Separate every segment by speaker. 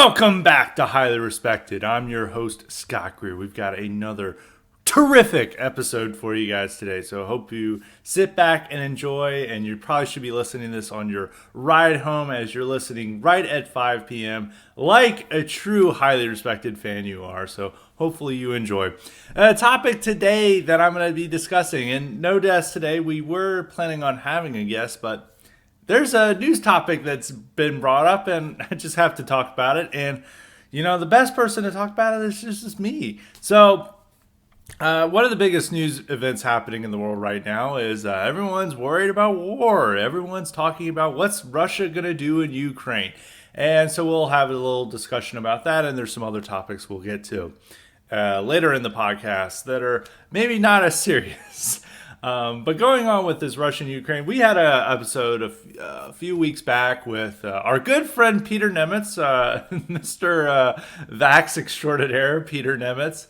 Speaker 1: Welcome back to Highly Respected. I'm your host, Scott Greer. We've got another terrific episode for you guys today. So I hope you sit back and enjoy, and you probably should be listening to this on your ride home as you're listening right at 5 p.m. like a true highly respected fan you are. So hopefully you enjoy. A topic today that I'm going to be discussing, and no guest today. We were planning on having a guest, but there's a news topic that's been brought up, and I just have to talk about it. And, the best person to talk about it is just me. So, one of the biggest news events happening in the world right now is everyone's worried about war. Everyone's talking about what's Russia going to do in Ukraine. And so we'll have a little discussion about that, and there's some other topics we'll get to later in the podcast that are maybe not as serious. But going on with this Russian-Ukraine, we had an episode a few weeks back with our good friend Peter Nemitz, Mr. Vax Extraordinaire, Peter Nemitz,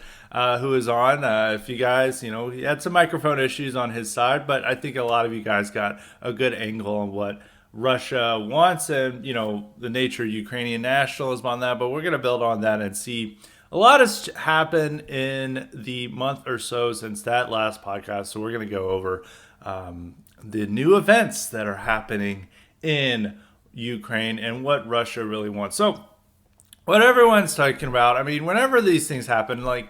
Speaker 1: who is on. If you guys, he had some microphone issues on his side, but I think a lot of you guys got a good angle on what Russia wants and, the nature of Ukrainian nationalism on that. But we're going to build on that and see. A lot has happened in the month or so since that last podcast, so we're going to go over the new events that are happening in Ukraine and what Russia really wants. So, what everyone's talking about, whenever these things happen, like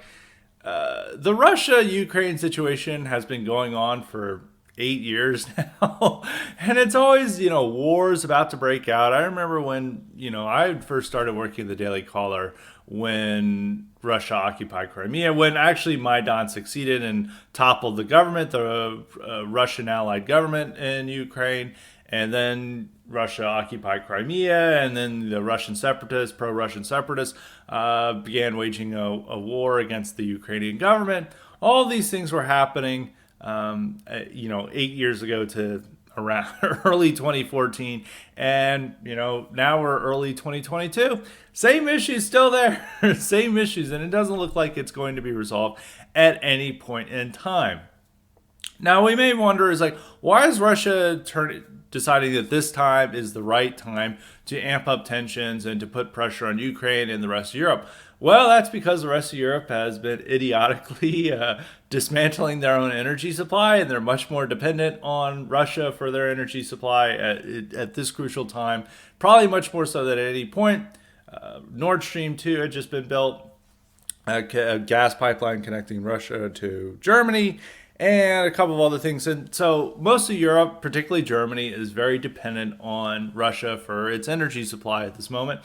Speaker 1: the Russia-Ukraine situation has been going on for 8 years now, and it's always, wars about to break out. I remember when, I first started working at the Daily Caller when Russia occupied Crimea, when actually Maidan succeeded and toppled the government, the Russian allied government in Ukraine, and then Russia occupied Crimea, and then the Russian separatists, pro-Russian separatists, began waging a war against the Ukrainian government. All these things were happening 8 years ago to around early 2014, and now we're early 2022. Same issues still there, same issues, and it doesn't look like it's going to be resolved at any point in time. Now we may wonder, why is Russia deciding that this time is the right time to amp up tensions and to put pressure on Ukraine and the rest of Europe? Well, that's because the rest of Europe has been idiotically dismantling their own energy supply, and they're much more dependent on Russia for their energy supply at this crucial time, probably much more so than at any point. Nord Stream 2 had just been built, a gas pipeline connecting Russia to Germany, and a couple of other things. And so most of Europe, particularly Germany, is very dependent on Russia for its energy supply at this moment.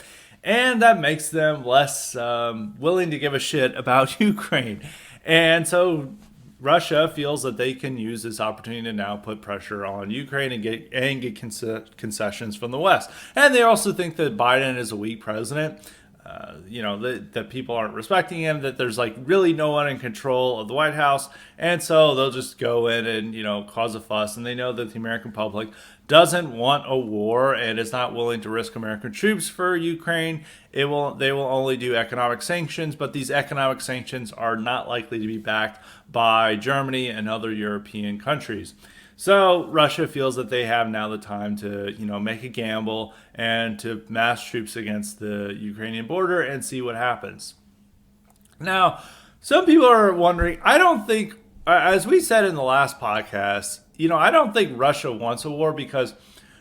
Speaker 1: And that makes them less willing to give a shit about Ukraine. And so Russia feels that they can use this opportunity to now put pressure on Ukraine and get concessions from the West. And they also think that Biden is a weak president. That people aren't respecting him, that there's really no one in control of the White House. And so they'll just go in and, cause a fuss. And they know that the American public doesn't want a war and is not willing to risk American troops for Ukraine. They will only do economic sanctions, but these economic sanctions are not likely to be backed by Germany and other European countries. So Russia feels that they have now the time to, make a gamble and to mass troops against the Ukrainian border and see what happens. Now, some people are wondering, I don't think, as we said in the last podcast, I don't think Russia wants a war because,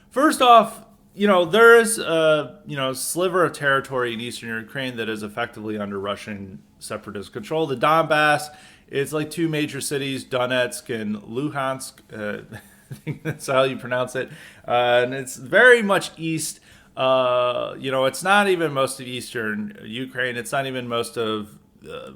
Speaker 1: first off, there is a, sliver of territory in eastern Ukraine that is effectively under Russian separatist control. The Donbass, it's two major cities, Donetsk and Luhansk. I think that's how you pronounce it. And it's very much east. It's not even most of eastern Ukraine. It's not even most of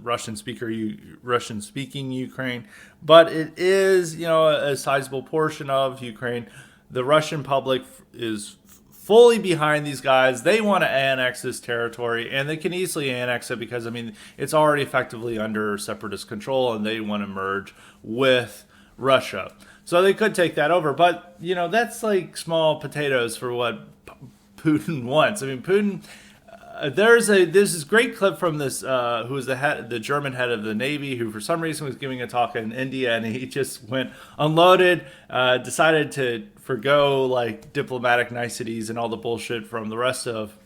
Speaker 1: Russian-speaking Ukraine. But it is, a sizable portion of Ukraine. The Russian public is fully behind these guys. They want to annex this territory, and they can easily annex it because, it's already effectively under separatist control, and they want to merge with Russia. So they could take that over. But, that's small potatoes for what Putin wants. Putin, there's this great clip from this, who was the German head of the Navy, who for some reason was giving a talk in India, and he just went unloaded, decided to forgo diplomatic niceties and all the bullshit from the rest of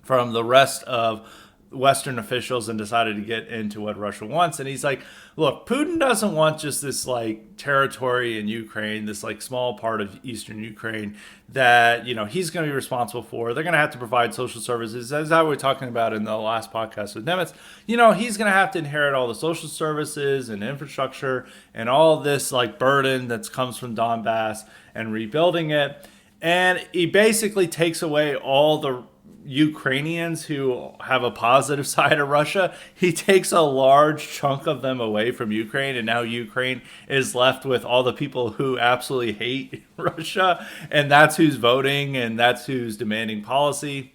Speaker 1: from the rest of Western officials and decided to get into what Russia wants. And he's like, look, Putin doesn't want just this like territory in Ukraine, this like small part of eastern Ukraine that, he's going to be responsible for. They're going to have to provide social services. As I was talking about in the last podcast with Nemitz, he's going to have to inherit all the social services and infrastructure and all this like burden that comes from Donbass and rebuilding it. And he basically takes away all the Ukrainians who have a positive side of Russia. He takes a large chunk of them away from Ukraine, and now Ukraine is left with all the people who absolutely hate Russia, and that's who's voting and that's who's demanding policy.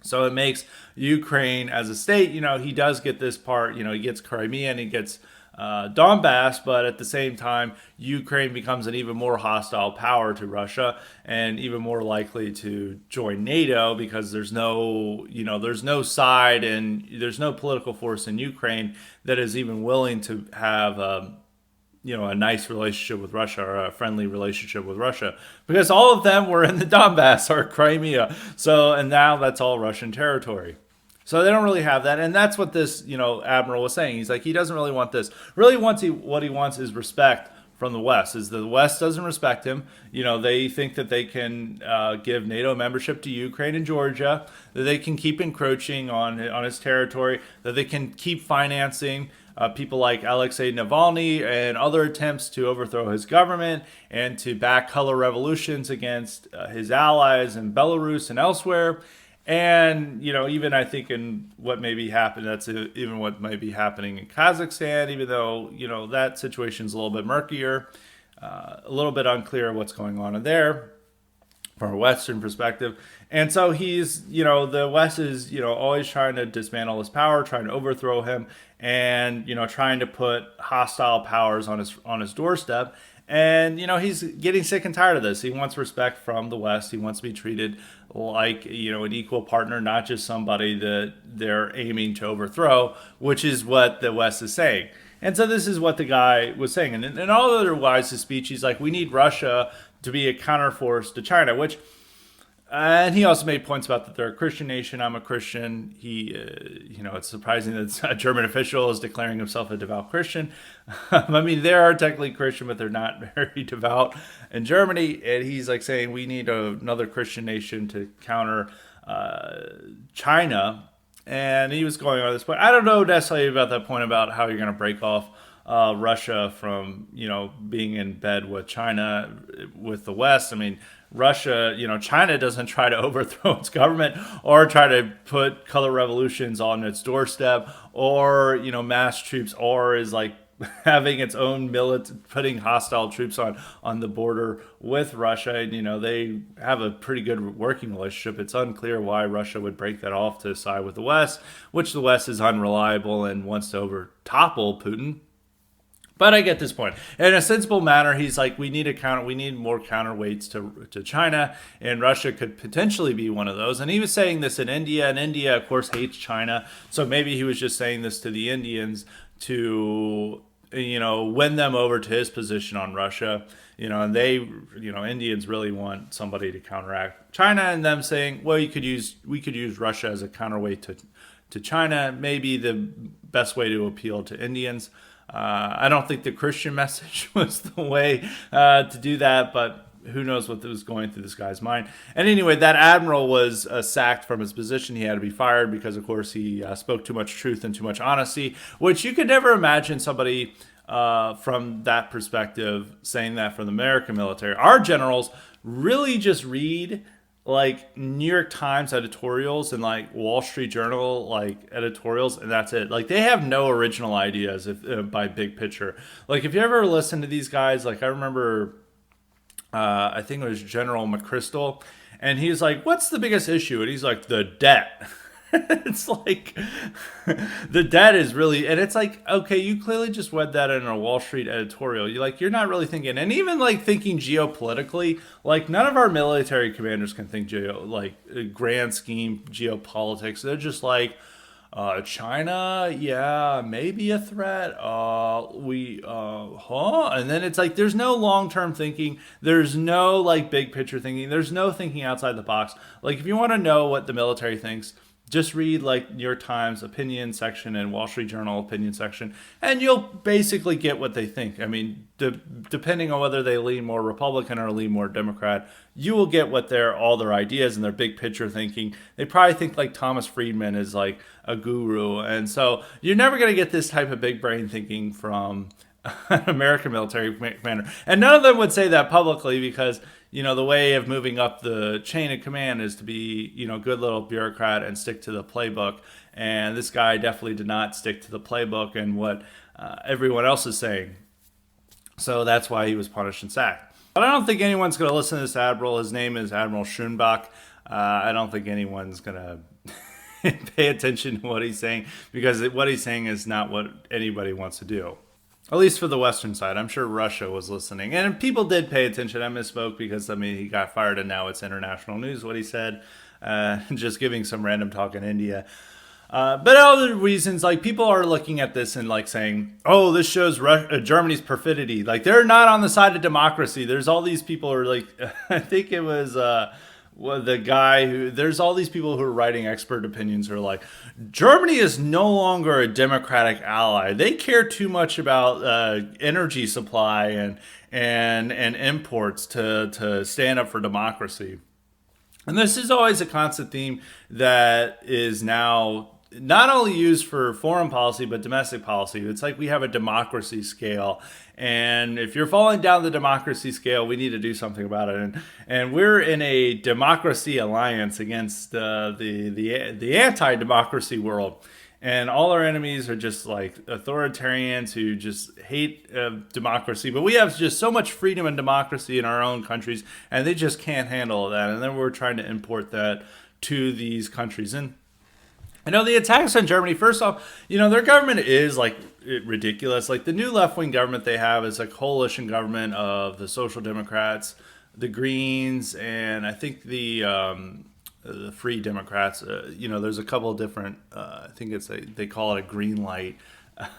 Speaker 1: So it makes Ukraine as a state, he does get this part, he gets Crimea and he gets Donbass, but at the same time, Ukraine becomes an even more hostile power to Russia and even more likely to join NATO because there's no side and there's no political force in Ukraine that is even willing to have a nice relationship with Russia or a friendly relationship with Russia because all of them were in the Donbass or Crimea. So, and now that's all Russian territory. So they don't really have that. And that's what this, admiral was saying. He's like, he doesn't really want this. Really what he wants is respect from the West. Is the West doesn't respect him. They think that they can give NATO membership to Ukraine and Georgia, that they can keep encroaching on his territory, that they can keep financing people like Alexei Navalny and other attempts to overthrow his government and to back color revolutions against his allies in Belarus and elsewhere. And, even I think in what may be happening, that's even what might be happening in Kazakhstan, even though, that situation's a little bit murkier, a little bit unclear what's going on in there from a Western perspective. And so he's, the West is, always trying to dismantle his power, trying to overthrow him and, trying to put hostile powers on his doorstep. And, he's getting sick and tired of this. He wants respect from the West. He wants to be treated like, an equal partner, not just somebody that they're aiming to overthrow, which is what the West is saying. And so this is what the guy was saying. And all otherwise, his speech, he's like, we need Russia to be a counterforce to China, which... and he also made points about that they're a Christian nation. I'm a Christian. He, it's surprising that a German official is declaring himself a devout Christian. I mean, they are technically Christian, but they're not very devout in Germany. And he's like saying we need another Christian nation to counter China. And he was going on this point. I don't know necessarily about that point about how you're going to break off Russia from, being in bed with China, with the West. I mean, Russia, China doesn't try to overthrow its government or try to put color revolutions on its doorstep or, mass troops or is like having its own putting hostile troops on the border with Russia. And, they have a pretty good working relationship. It's unclear why Russia would break that off to side with the West, which the West is unreliable and wants to topple Putin. But I get this point. In a sensible manner, he's like, we need more counterweights to China, and Russia could potentially be one of those. And he was saying this in India, and India, of course, hates China. So maybe he was just saying this to the Indians to, win them over to his position on Russia. And they, Indians really want somebody to counteract China, and them saying, well, we could use Russia as a counterweight to China. Maybe the best way to appeal to Indians. I don't think the Christian message was the way to do that, but who knows what was going through this guy's mind. And anyway, that admiral was sacked from his position. He had to be fired because, of course, he spoke too much truth and too much honesty, which you could never imagine somebody from that perspective saying that from the American military. Our generals really just read like New York Times editorials and like Wall Street Journal like editorials, and that's it. Like they have no original ideas by big picture. Like if you ever listen to these guys, like I remember I think it was General McChrystal, and he's like, what's the biggest issue? And he's like, the debt. It's like the debt is really, and it's like, okay, you clearly just read that in a Wall Street editorial. You're not really thinking, and even like thinking geopolitically, like none of our military commanders can think grand scheme geopolitics. They're just like, China, yeah, maybe a threat. And then it's like there's no long term thinking. There's no like big picture thinking. There's no thinking outside the box. Like if you want to know what the military thinks, just read like New York Times opinion section and Wall Street Journal opinion section, and you'll basically get what they think. I mean, depending on whether they lean more Republican or lean more Democrat, you will get what all their ideas and their big picture thinking. They probably think like Thomas Friedman is like a guru, and so you're never going to get this type of big brain thinking from an American military commander. And none of them would say that publicly because, the way of moving up the chain of command is to be, good little bureaucrat and stick to the playbook. And this guy definitely did not stick to the playbook and what everyone else is saying. So that's why he was punished and sacked. But I don't think anyone's going to listen to this admiral. His name is Admiral Schoenbach. I don't think anyone's going to pay attention to what he's saying because what he's saying is not what anybody wants to do. At least for the Western side. I'm sure Russia was listening. And people did pay attention. I misspoke because, he got fired and now it's international news what he said. Just giving some random talk in India. But other reasons, like people are looking at this and like saying, oh, this shows Germany's perfidy. Like they're not on the side of democracy. There's all these people who are like, I think it was... the guy there's all these people who are writing expert opinions who are like, Germany is no longer a democratic ally. They care too much about energy supply and imports to stand up for democracy. And this is always a constant theme that is now not only used for foreign policy, but domestic policy. It's like we have a democracy scale. And if you're falling down the democracy scale, we need to do something about it. And we're in a democracy alliance against the anti-democracy world. And all our enemies are just like authoritarians who just hate democracy. But we have just so much freedom and democracy in our own countries, and they just can't handle that. And then we're trying to import that to these countries. And the attacks on Germany, first off, their government is like ridiculous. Like the new left-wing government they have is a coalition government of the Social Democrats, the Greens, and I think the Free Democrats. There's a couple of different, I think they call it a green light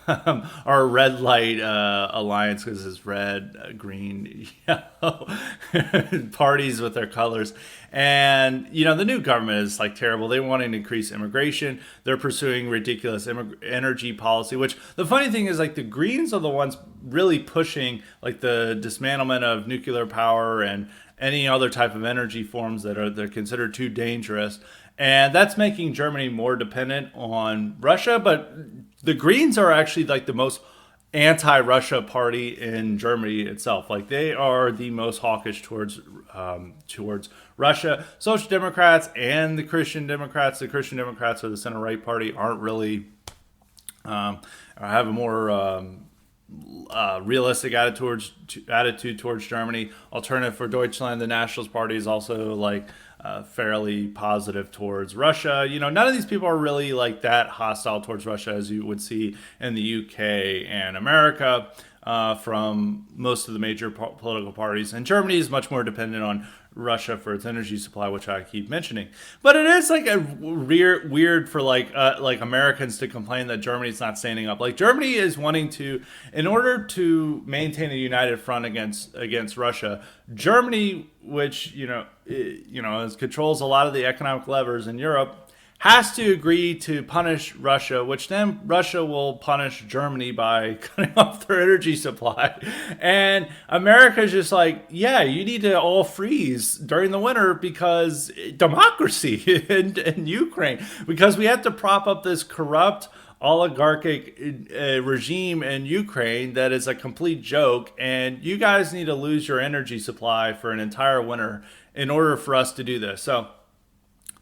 Speaker 1: or a red light alliance because it's red, green, yellow parties with their colors. And, the new government is like terrible. They want to increase immigration. They're pursuing ridiculous energy policy, which the funny thing is like the Greens are the ones really pushing like the dismantlement of nuclear power and any other type of energy forms they're considered too dangerous. And that's making Germany more dependent on Russia. But the Greens are actually like the most anti-Russia party in Germany itself. Like they are the most hawkish towards Russia. Social Democrats and the Christian Democrats or the center-right party aren't really have a more realistic attitude towards Germany. Alternative for Deutschland, the Nationalist Party, is also like fairly positive towards Russia. None of these people are really like that hostile towards Russia as you would see in the UK and America from most of the major political parties. And Germany is much more dependent on Russia for its energy supply, which I keep mentioning. But it is like a weird for like Americans to complain that Germany's not standing up. Like Germany is wanting to, in order to maintain a united front against Russia, Germany, which controls a lot of the economic levers in Europe, has to agree to punish Russia, which then Russia will punish Germany by cutting off their energy supply. And America's just like, yeah, you need to all freeze during the winter because democracy in Ukraine, because we have to prop up this corrupt oligarchic regime in Ukraine that is a complete joke, and you guys need to lose your energy supply for an entire winter in order for us to do this. So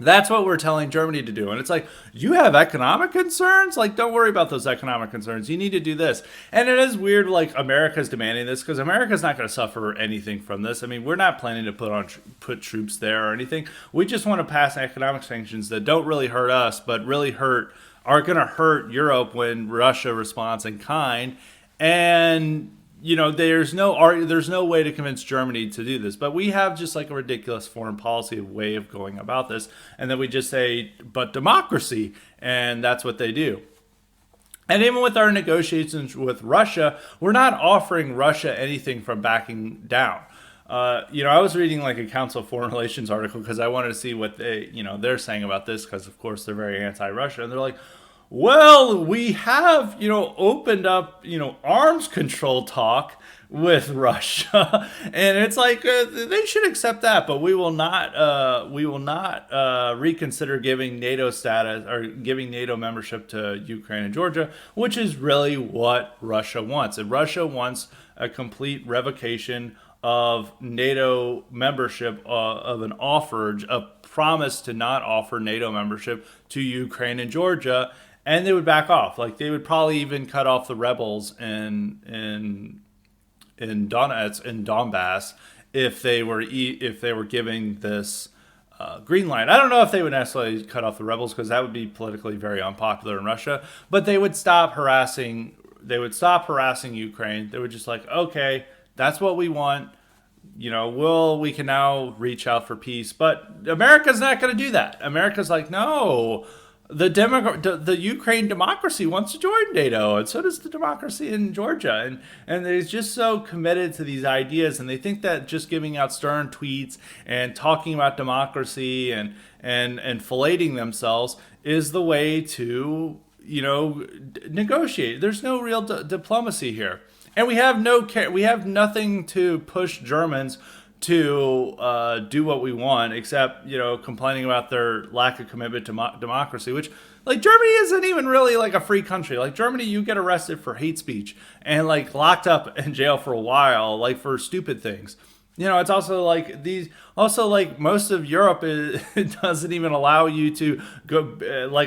Speaker 1: that's what we're telling Germany to do. And it's like, you have economic concerns? Like, don't worry about those economic concerns. You need to do this. And it is weird, like, America's demanding this because America's not going to suffer anything from this. I mean, we're not planning to put troops there or anything. We just want to pass economic sanctions that don't really hurt us, but really are going to hurt Europe when Russia responds in kind. And there's no way to convince Germany to do this, but we have just like a ridiculous foreign policy way of going about this, and then we just say, but democracy, and that's what they do. And even with our negotiations with Russia, we're not offering Russia anything from backing down. I was reading like a Council of Foreign Relations article because I wanted to see what they're saying about this, because of course they're very anti-Russia, and they're like, well, we have, opened up, arms control talk with Russia, and it's like they should accept that, but we will not reconsider giving NATO status or giving NATO membership to Ukraine and Georgia, which is really what Russia wants. And Russia wants a complete revocation of NATO membership, of an offer, a promise to not offer NATO membership to Ukraine and Georgia. And they would back off. Like, they would probably even cut off the rebels in Donbass if they were giving this green light. I don't know if they would necessarily cut off the rebels, because that would be politically very unpopular in Russia. But they would stop harassing. They would stop harassing Ukraine. They would just like, okay, that's what we want. We can now reach out for peace. But America's not going to do that. America's like, no. The Ukraine democracy wants to join NATO, and so does the democracy in Georgia, and they're just so committed to these ideas, and they think that just giving out stern tweets and talking about democracy and filleting themselves is the way to negotiate. There's no real diplomacy here, and we have nothing to push Germans to do what we want, except complaining about their lack of commitment to democracy, which, like, Germany isn't even really like a free country. Like, Germany, you get arrested for hate speech and like locked up in jail for a while, like for stupid things. It's also like most of Europe it doesn't even allow you to go,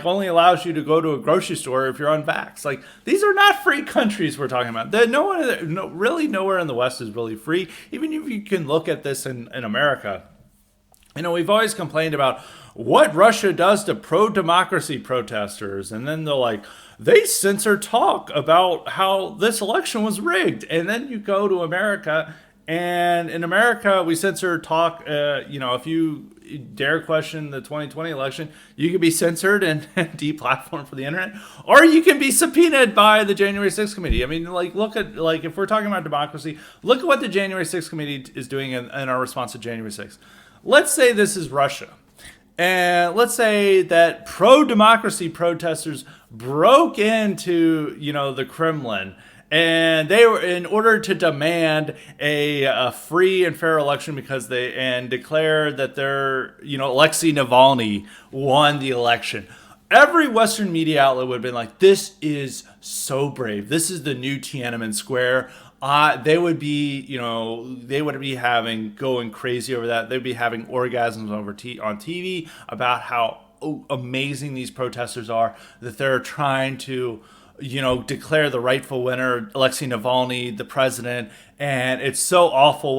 Speaker 1: only allows you to go to a grocery store if you're unvaxxed. Like, these are not free countries we're talking about. Really nowhere in the West is really free. Even if you can look at this in America. We've always complained about what Russia does to pro-democracy protesters, and then they're like, they censor talk about how this election was rigged. And then you go to America, and in America, we censor talk. If you dare question the 2020 election, you can be censored and deplatformed for the internet, or you can be subpoenaed by the January 6th committee. I mean, look at, if we're talking about democracy, look at what the January 6th committee is doing in our response to January 6th. Let's say this is Russia. And let's say that pro-democracy protesters broke into, the Kremlin, and they were, in order to demand a free and fair election, because declare that Alexei Navalny won the election. Every Western media outlet would have been like, this is so brave. This is the new Tiananmen Square. They would be going crazy over that. They'd be having orgasms on TV about how amazing these protesters are, that they're trying to declare the rightful winner, Alexei Navalny, the president, and it's so awful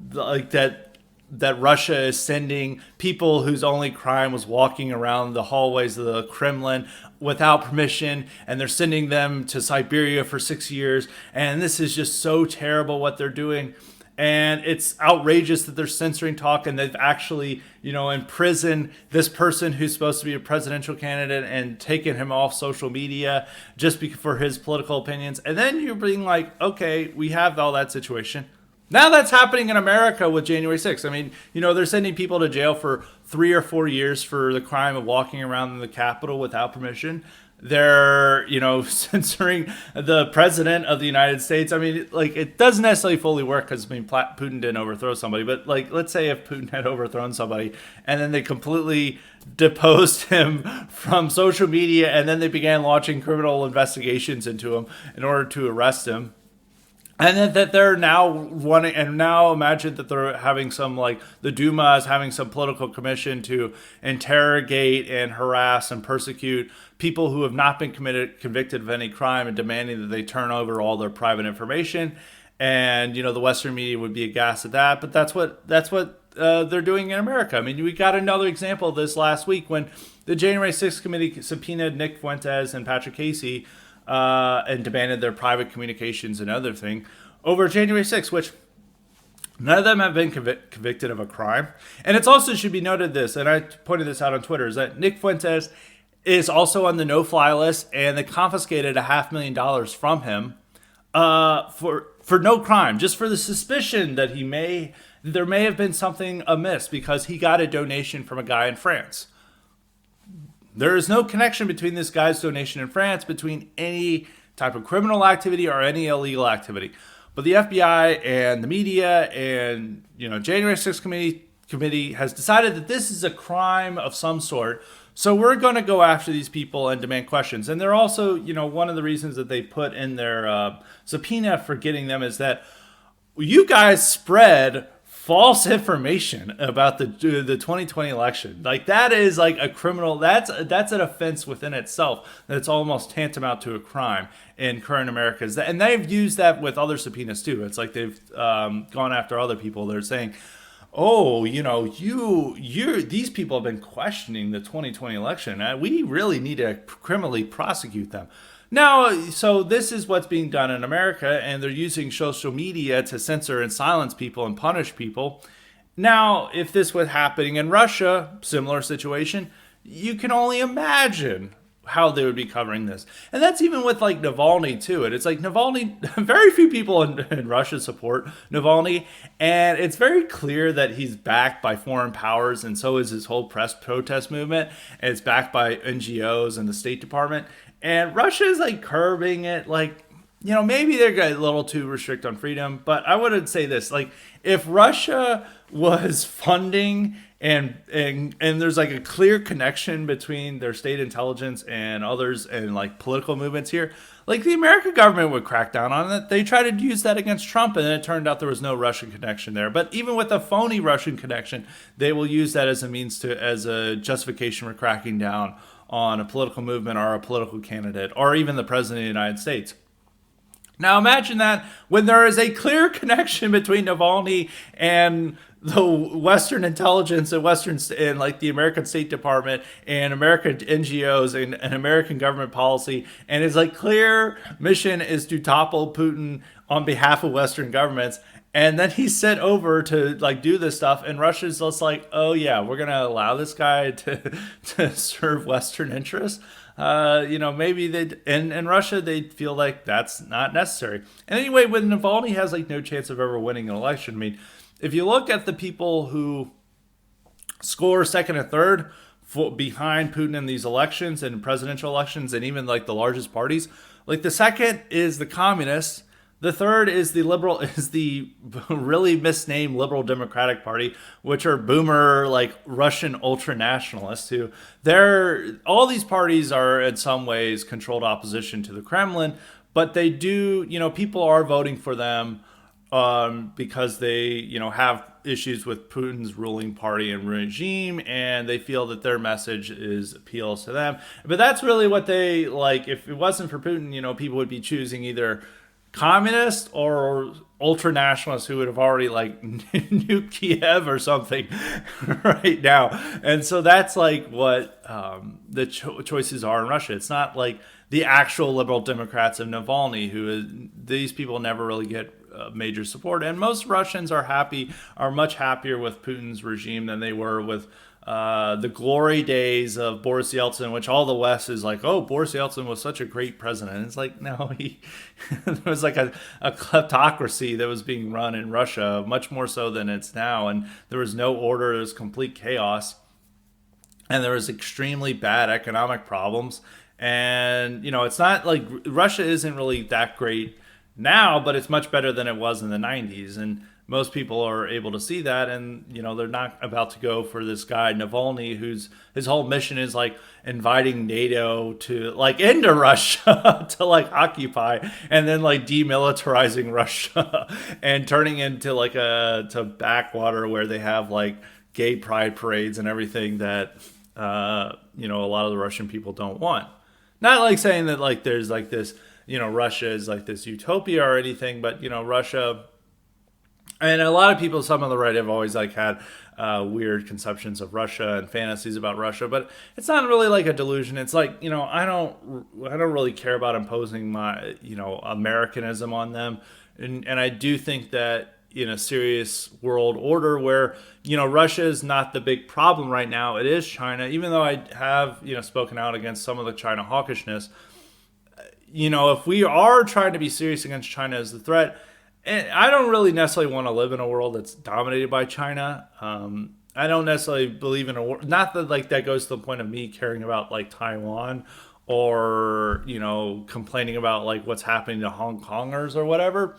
Speaker 1: that Russia is sending people whose only crime was walking around the hallways of the Kremlin without permission, and they're sending them to Siberia for 6 years, and this is just so terrible what they're doing. And it's outrageous that they're censoring talk, and they've actually, imprisoned this person who's supposed to be a presidential candidate and taken him off social media just for his political opinions. And then you're being like, okay, we have all that situation. Now that's happening in America with January 6th. I mean, they're sending people to jail for 3 or 4 years for the crime of walking around the Capitol without permission. They're, censoring the president of the United States. I mean, it doesn't necessarily fully work, because, Putin didn't overthrow somebody. But, let's say if Putin had overthrown somebody and then they completely deposed him from social media, and then they began launching criminal investigations into him in order to arrest him. And that they're now wanting, and now imagine that they're having some, the Duma is having some political commission to interrogate and harass and persecute people who have not been convicted of any crime, and demanding that they turn over all their private information. And, the Western media would be aghast at that. But that's what they're doing in America. I mean, we got another example of this last week when the January 6th committee subpoenaed Nick Fuentes and Patrick Casey, and demanded their private communications and other thing. over January 6th, which none of them have been convicted of a crime. And it's also should be noted this, and I pointed this out on Twitter, is that Nick Fuentes is also on the no-fly list, and they confiscated $500,000 from him for no crime, just for the suspicion that there may have been something amiss because he got a donation from a guy in France. There is no connection between this guy's donation in France between any type of criminal activity or any illegal activity. But the FBI and the media and January 6th committee has decided that this is a crime of some sort. So we're going to go after these people and demand questions. And they're also, one of the reasons that they put in their subpoena for getting them is that you guys spread false information about the 2020 election. Like that is like a criminal. That's an offense within itself. That's almost tantamount to a crime in current America. And they've used that with other subpoenas too. It's like they've gone after other people. They're saying, oh, these people have been questioning the 2020 election. We really need to criminally prosecute them. Now, so this is what's being done in America, and they're using social media to censor and silence people and punish people. Now, if this was happening in Russia, similar situation, you can only imagine how they would be covering this. And that's even with like Navalny too. And it's like Navalny, very few people in Russia support Navalny. And it's very clear that he's backed by foreign powers. And so is his whole press protest movement. And it's backed by NGOs and the State Department. And Russia is like curbing it. Like, maybe they're a little too restrict on freedom. But I would say this, like if Russia was funding and there's like a clear connection between their state intelligence and others and like political movements here, like the American government would crack down on it. They tried to use that against Trump, and then it turned out there was no Russian connection there. But even with a phony Russian connection, they will use that as a justification for cracking down on a political movement or a political candidate or even the president of the United States. Now imagine that when there is a clear connection between Navalny and the Western intelligence and like the American State Department and American NGOs and American government policy, and his like clear mission is to topple Putin on behalf of Western governments. And then he's sent over to like do this stuff, and Russia's just like, oh yeah, we're gonna allow this guy to serve Western interests. Maybe in Russia they feel like that's not necessary. And anyway, when Navalny has like no chance of ever winning an election, I mean, if you look at the people who score second and third behind Putin in these elections and presidential elections, and even like the largest parties, like the second is the communists. The third is the really misnamed Liberal Democratic Party, which are boomer, like Russian ultra-nationalists who all these parties are in some ways controlled opposition to the Kremlin, but they do, people are voting for them because they, have issues with Putin's ruling party and regime, and they feel that their message appeals to them. But that's really what they like. If it wasn't for Putin, people would be choosing either communist or ultra-nationalists who would have already like nuked Kiev or something right now. And so that's like what the choices are in Russia. It's not like the actual liberal Democrats of Navalny, these people never really get major support. And most Russians are much happier with Putin's regime than they were with the glory days of Boris Yeltsin, which all the West is like, oh, Boris Yeltsin was such a great president. And it's like, no, there was like a kleptocracy that was being run in Russia, much more so than it's now. And there was no order. There was complete chaos. And there was extremely bad economic problems. And, it's not like Russia isn't really that great now, but it's much better than it was in the 90s. And most people are able to see that, and they're not about to go for this guy Navalny, his whole mission is like inviting NATO to like into Russia to like occupy, and then like demilitarizing Russia and turning into like to backwater where they have like gay pride parades and everything that a lot of the Russian people don't want. Not like saying that like there's like this Russia is like this utopia or anything, but Russia. And a lot of people, some on the right, have always like had weird conceptions of Russia and fantasies about Russia, but it's not really like a delusion. It's like, I don't really care about imposing my, Americanism on them. And I do think that in a serious world order where, Russia is not the big problem right now, it is China, even though I have, spoken out against some of the China hawkishness. If we are trying to be serious against China as the threat, and I don't really necessarily want to live in a world that's dominated by China. I don't necessarily believe in a world, not that like that goes to the point of me caring about like Taiwan or, complaining about like what's happening to Hong Kongers or whatever.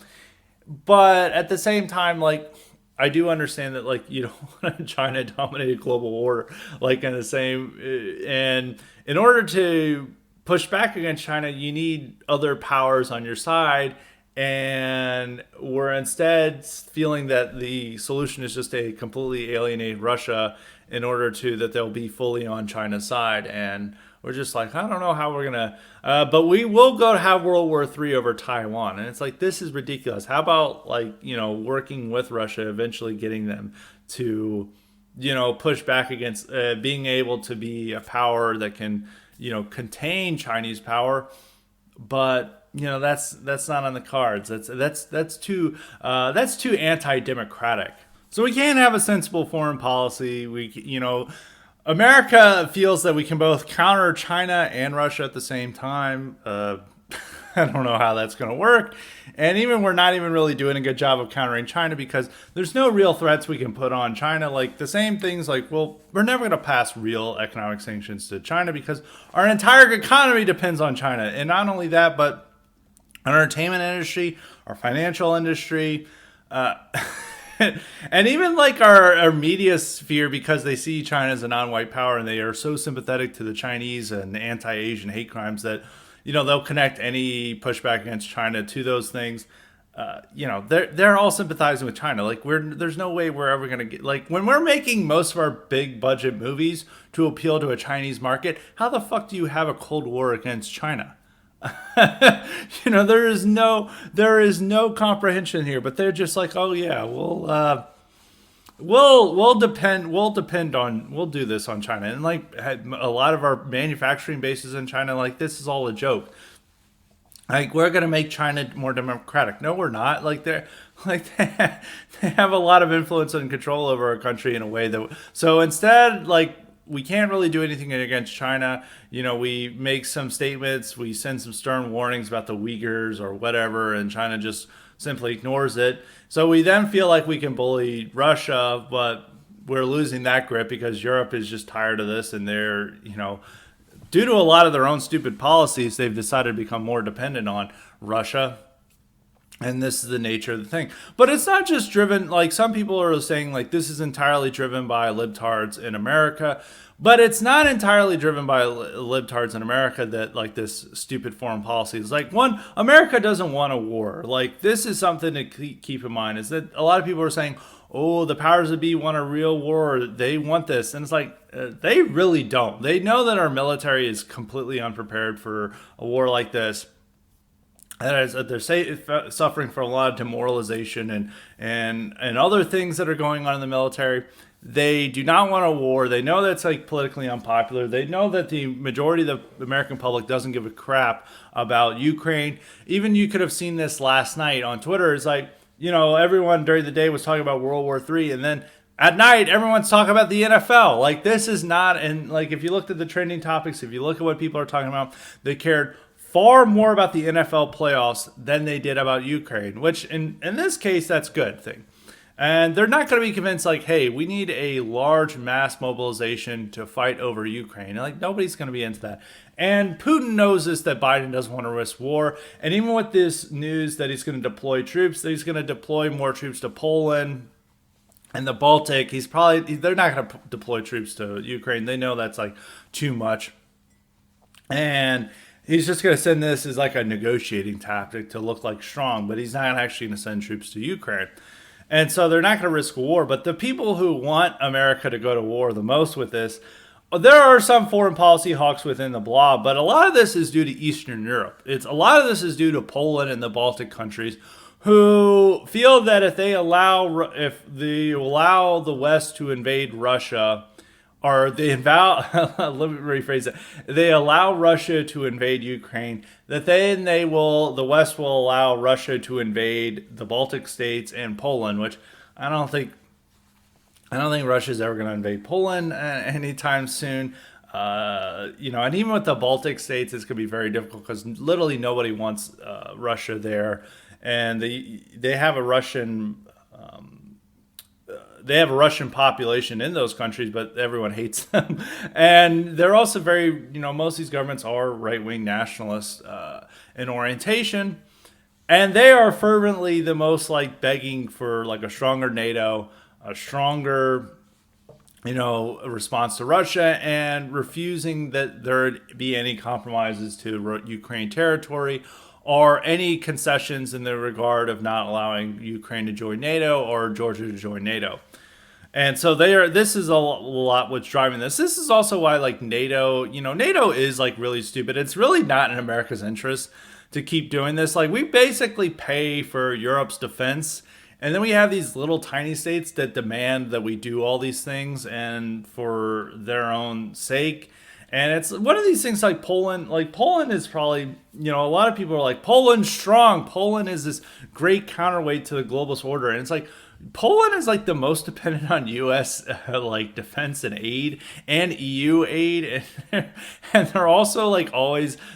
Speaker 1: But at the same time, like, I do understand that like you don't want a China dominated global order, like in the same, and in order to push back against China, you need other powers on your side. And we're instead feeling that the solution is just to completely alienate Russia in order that they'll be fully on China's side. And we're just like, I don't know how we're going to, but we will go to have World War III over Taiwan. And it's like, this is ridiculous. How about like, working with Russia, eventually getting them to, push back against being able to be a power that can, contain Chinese power. But that's not on the cards. That's too anti-democratic. So we can't have a sensible foreign policy. America feels that we can both counter China and Russia at the same time. I don't know how that's going to work. And we're not even really doing a good job of countering China because there's no real threats we can put on China. Like the same things like, well, we're never going to pass real economic sanctions to China because our entire economy depends on China. And not only that, but our entertainment industry, our financial industry, and even like our media sphere, because they see China as a non-white power and they are so sympathetic to the Chinese and anti-Asian hate crimes that, they'll connect any pushback against China to those things. They're all sympathizing with China. Like there's no way we're ever going to get, like when we're making most of our big budget movies to appeal to a Chinese market, how the fuck do you have a Cold War against China? There is no comprehension here, but they're just like, oh yeah, we'll do this on China. And like a lot of our manufacturing bases in China, like this is all a joke. Like we're going to make China more democratic. No, we're not. Like they have a lot of influence and control over our country in a way that, so instead, like, we can't really do anything against China. We make some statements, we send some stern warnings about the Uyghurs or whatever, and China just simply ignores it. So we then feel like we can bully Russia, but we're losing that grip because Europe is just tired of this, and they're, due to a lot of their own stupid policies, they've decided to become more dependent on Russia. And this is the nature of the thing. But it's not just driven, like some people are saying, like this is entirely driven by libtards in America. But it's not entirely driven by libtards in America that like this stupid foreign policy is. Like one, America doesn't want a war. Like this is something to keep in mind, is that a lot of people are saying, oh, the powers that be want a real war. They want this. And it's like, they really don't. They know that our military is completely unprepared for a war like this. They're suffering from a lot of demoralization and other things that are going on in the military. They do not want a war. They know that's like politically unpopular. They know that the majority of the American public doesn't give a crap about Ukraine. Even you could have seen this last night on Twitter. It's like, everyone during the day was talking about World War III, and then at night, everyone's talking about the NFL. Like this is not, and like if you looked at the trending topics, if you look at what people are talking about, they cared far more about the NFL playoffs than they did about Ukraine, which in this case, that's a good thing. And they're not going to be convinced like, hey, we need a large mass mobilization to fight over Ukraine. Like nobody's going to be into that. And Putin knows this, that Biden doesn't want to risk war. And even with this news that he's going to deploy troops, that he's going to deploy more troops to Poland and the Baltic, they're not going to deploy troops to Ukraine. They know that's like too much. And he's just going to send this as like a negotiating tactic to look like strong, but he's not actually going to send troops to Ukraine. And so they're not going to risk war. But the people who want America to go to war the most with this, there are some foreign policy hawks within the blob, but a lot of this is due to Eastern Europe. A lot of this is due to Poland and the Baltic countries who feel that if they allow the West to invade Russia, or they let me rephrase it, they allow Russia to invade Ukraine, that then the West will allow Russia to invade the Baltic states and Poland, which I don't think Russia's ever going to invade Poland anytime soon. And even with the Baltic states, it's going to be very difficult because literally nobody wants Russia there, and they have a Russian population in those countries, but everyone hates them. And they're also very, most of these governments are right-wing nationalists in orientation, and they are fervently the most begging for a stronger NATO, a stronger response to Russia, and refusing that there be any compromises to Ukraine territory or any concessions in the regard of not allowing Ukraine to join NATO or Georgia to join NATO. And so this is a lot what's driving this. This is also why NATO, NATO is really stupid. It's really not in America's interest to keep doing this. We basically pay for Europe's defense, and then we have these little tiny states that demand that we do all these things and for their own sake. And it's one of these things like Poland. Poland is probably, a lot of people are like, Poland's strong. Poland is this great counterweight to the globalist order. And it's Poland is the most dependent on U.S. defense and aid and EU aid, and they're also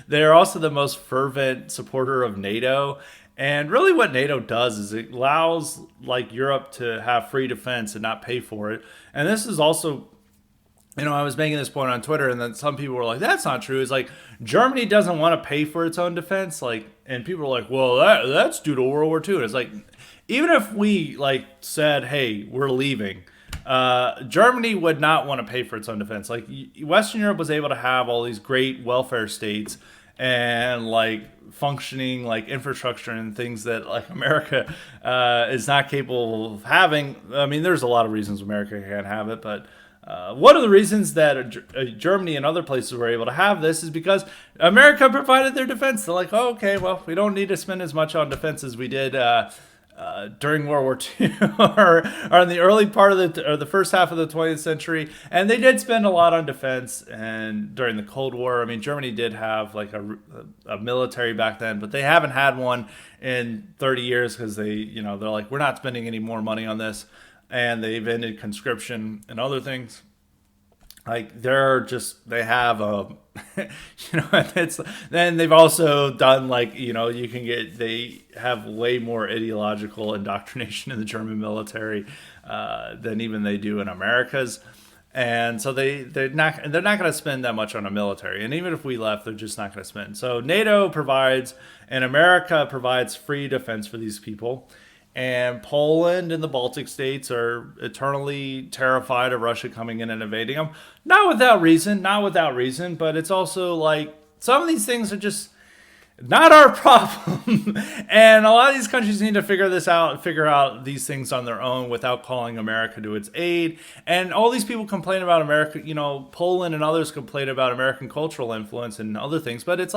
Speaker 1: they're also the most fervent supporter of NATO. And really, what NATO does is it allows Europe to have free defense and not pay for it. And this is also, I was making this point on Twitter, and then some people were like, "That's not true." It's Germany doesn't want to pay for its own defense, and people are like, "Well, that's due to World War II." And it's even if we said, "Hey, we're leaving," Germany would not want to pay for its own defense. Western Europe was able to have all these great welfare states and functioning infrastructure and things that America is not capable of having. I mean, there's a lot of reasons America can't have it, but one of the reasons that Germany and other places were able to have this is because America provided their defense. They're like, oh, okay, well, we don't need to spend as much on defense as we did during World War II or in the early part of the first half of the 20th century. And they did spend a lot on defense. And during the Cold War, I mean, Germany did have a military back then, but they haven't had one in 30 years because they're like, we're not spending any more money on this. And they've ended conscription and other things. They have then they've also done they have way more ideological indoctrination in the German military than even they do in America's. And so they're not going to spend that much on a military. And even if we left, they're just not going to spend. So NATO provides, and America provides free defense for these people. And Poland and the Baltic states are eternally terrified of Russia coming in and invading them. Not without reason, but it's also some of these things are just not our problem. And a lot of these countries need to figure out these things on their own without calling America to its aid. And all these people complain about America, Poland and others complain about American cultural influence and other things, but it's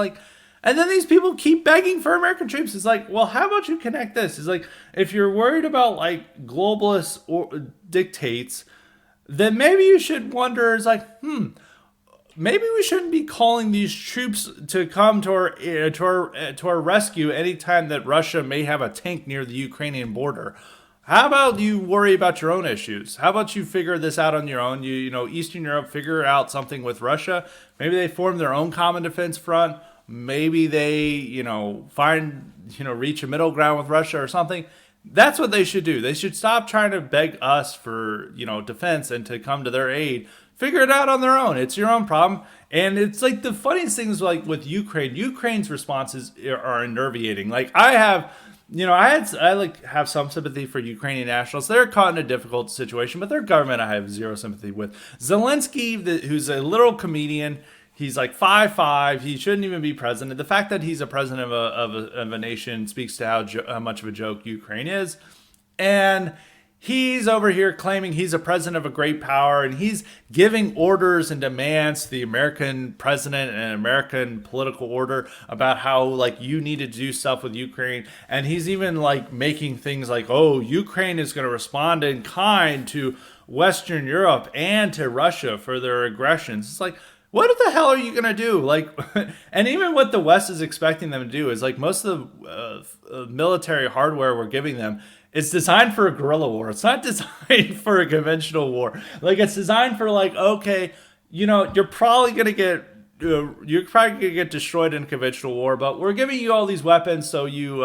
Speaker 1: and then these people keep begging for American troops. It's well, how about you connect this? It's if you're worried about globalist dictates, then maybe you should wonder, maybe we shouldn't be calling these troops to come to our rescue anytime that Russia may have a tank near the Ukrainian border. How about you worry about your own issues? How about you figure this out on your own? Eastern Europe, figure out something with Russia. Maybe they form their own common defense front. Maybe they, reach a middle ground with Russia or something. That's what they should do. They should stop trying to beg us for, defense and to come to their aid. Figure it out on their own. It's your own problem. And it's the funniest things with Ukraine. Ukraine's responses are unnerving. I have have some sympathy for Ukrainian nationals. They're caught in a difficult situation, but their government I have zero sympathy with. Zelensky, who's a literal comedian. He's 5'5". He shouldn't even be president. The fact that he's a president of a nation speaks to how much of a joke Ukraine is. And he's over here claiming he's a president of a great power, and he's giving orders and demands to the American president and American political order about how, like, you need to do stuff with Ukraine. And he's even like making things like, oh, Ukraine is going to respond in kind to Western Europe and to Russia for their aggressions. It's like, what the hell are you going to do? Like, and even what the West is expecting them to do is, like, most of the military hardware we're giving them, it's designed for a guerrilla war. It's not designed for a conventional war. Like, it's designed for, like, okay, you're probably going to get destroyed in a conventional war, but we're giving you all these weapons so you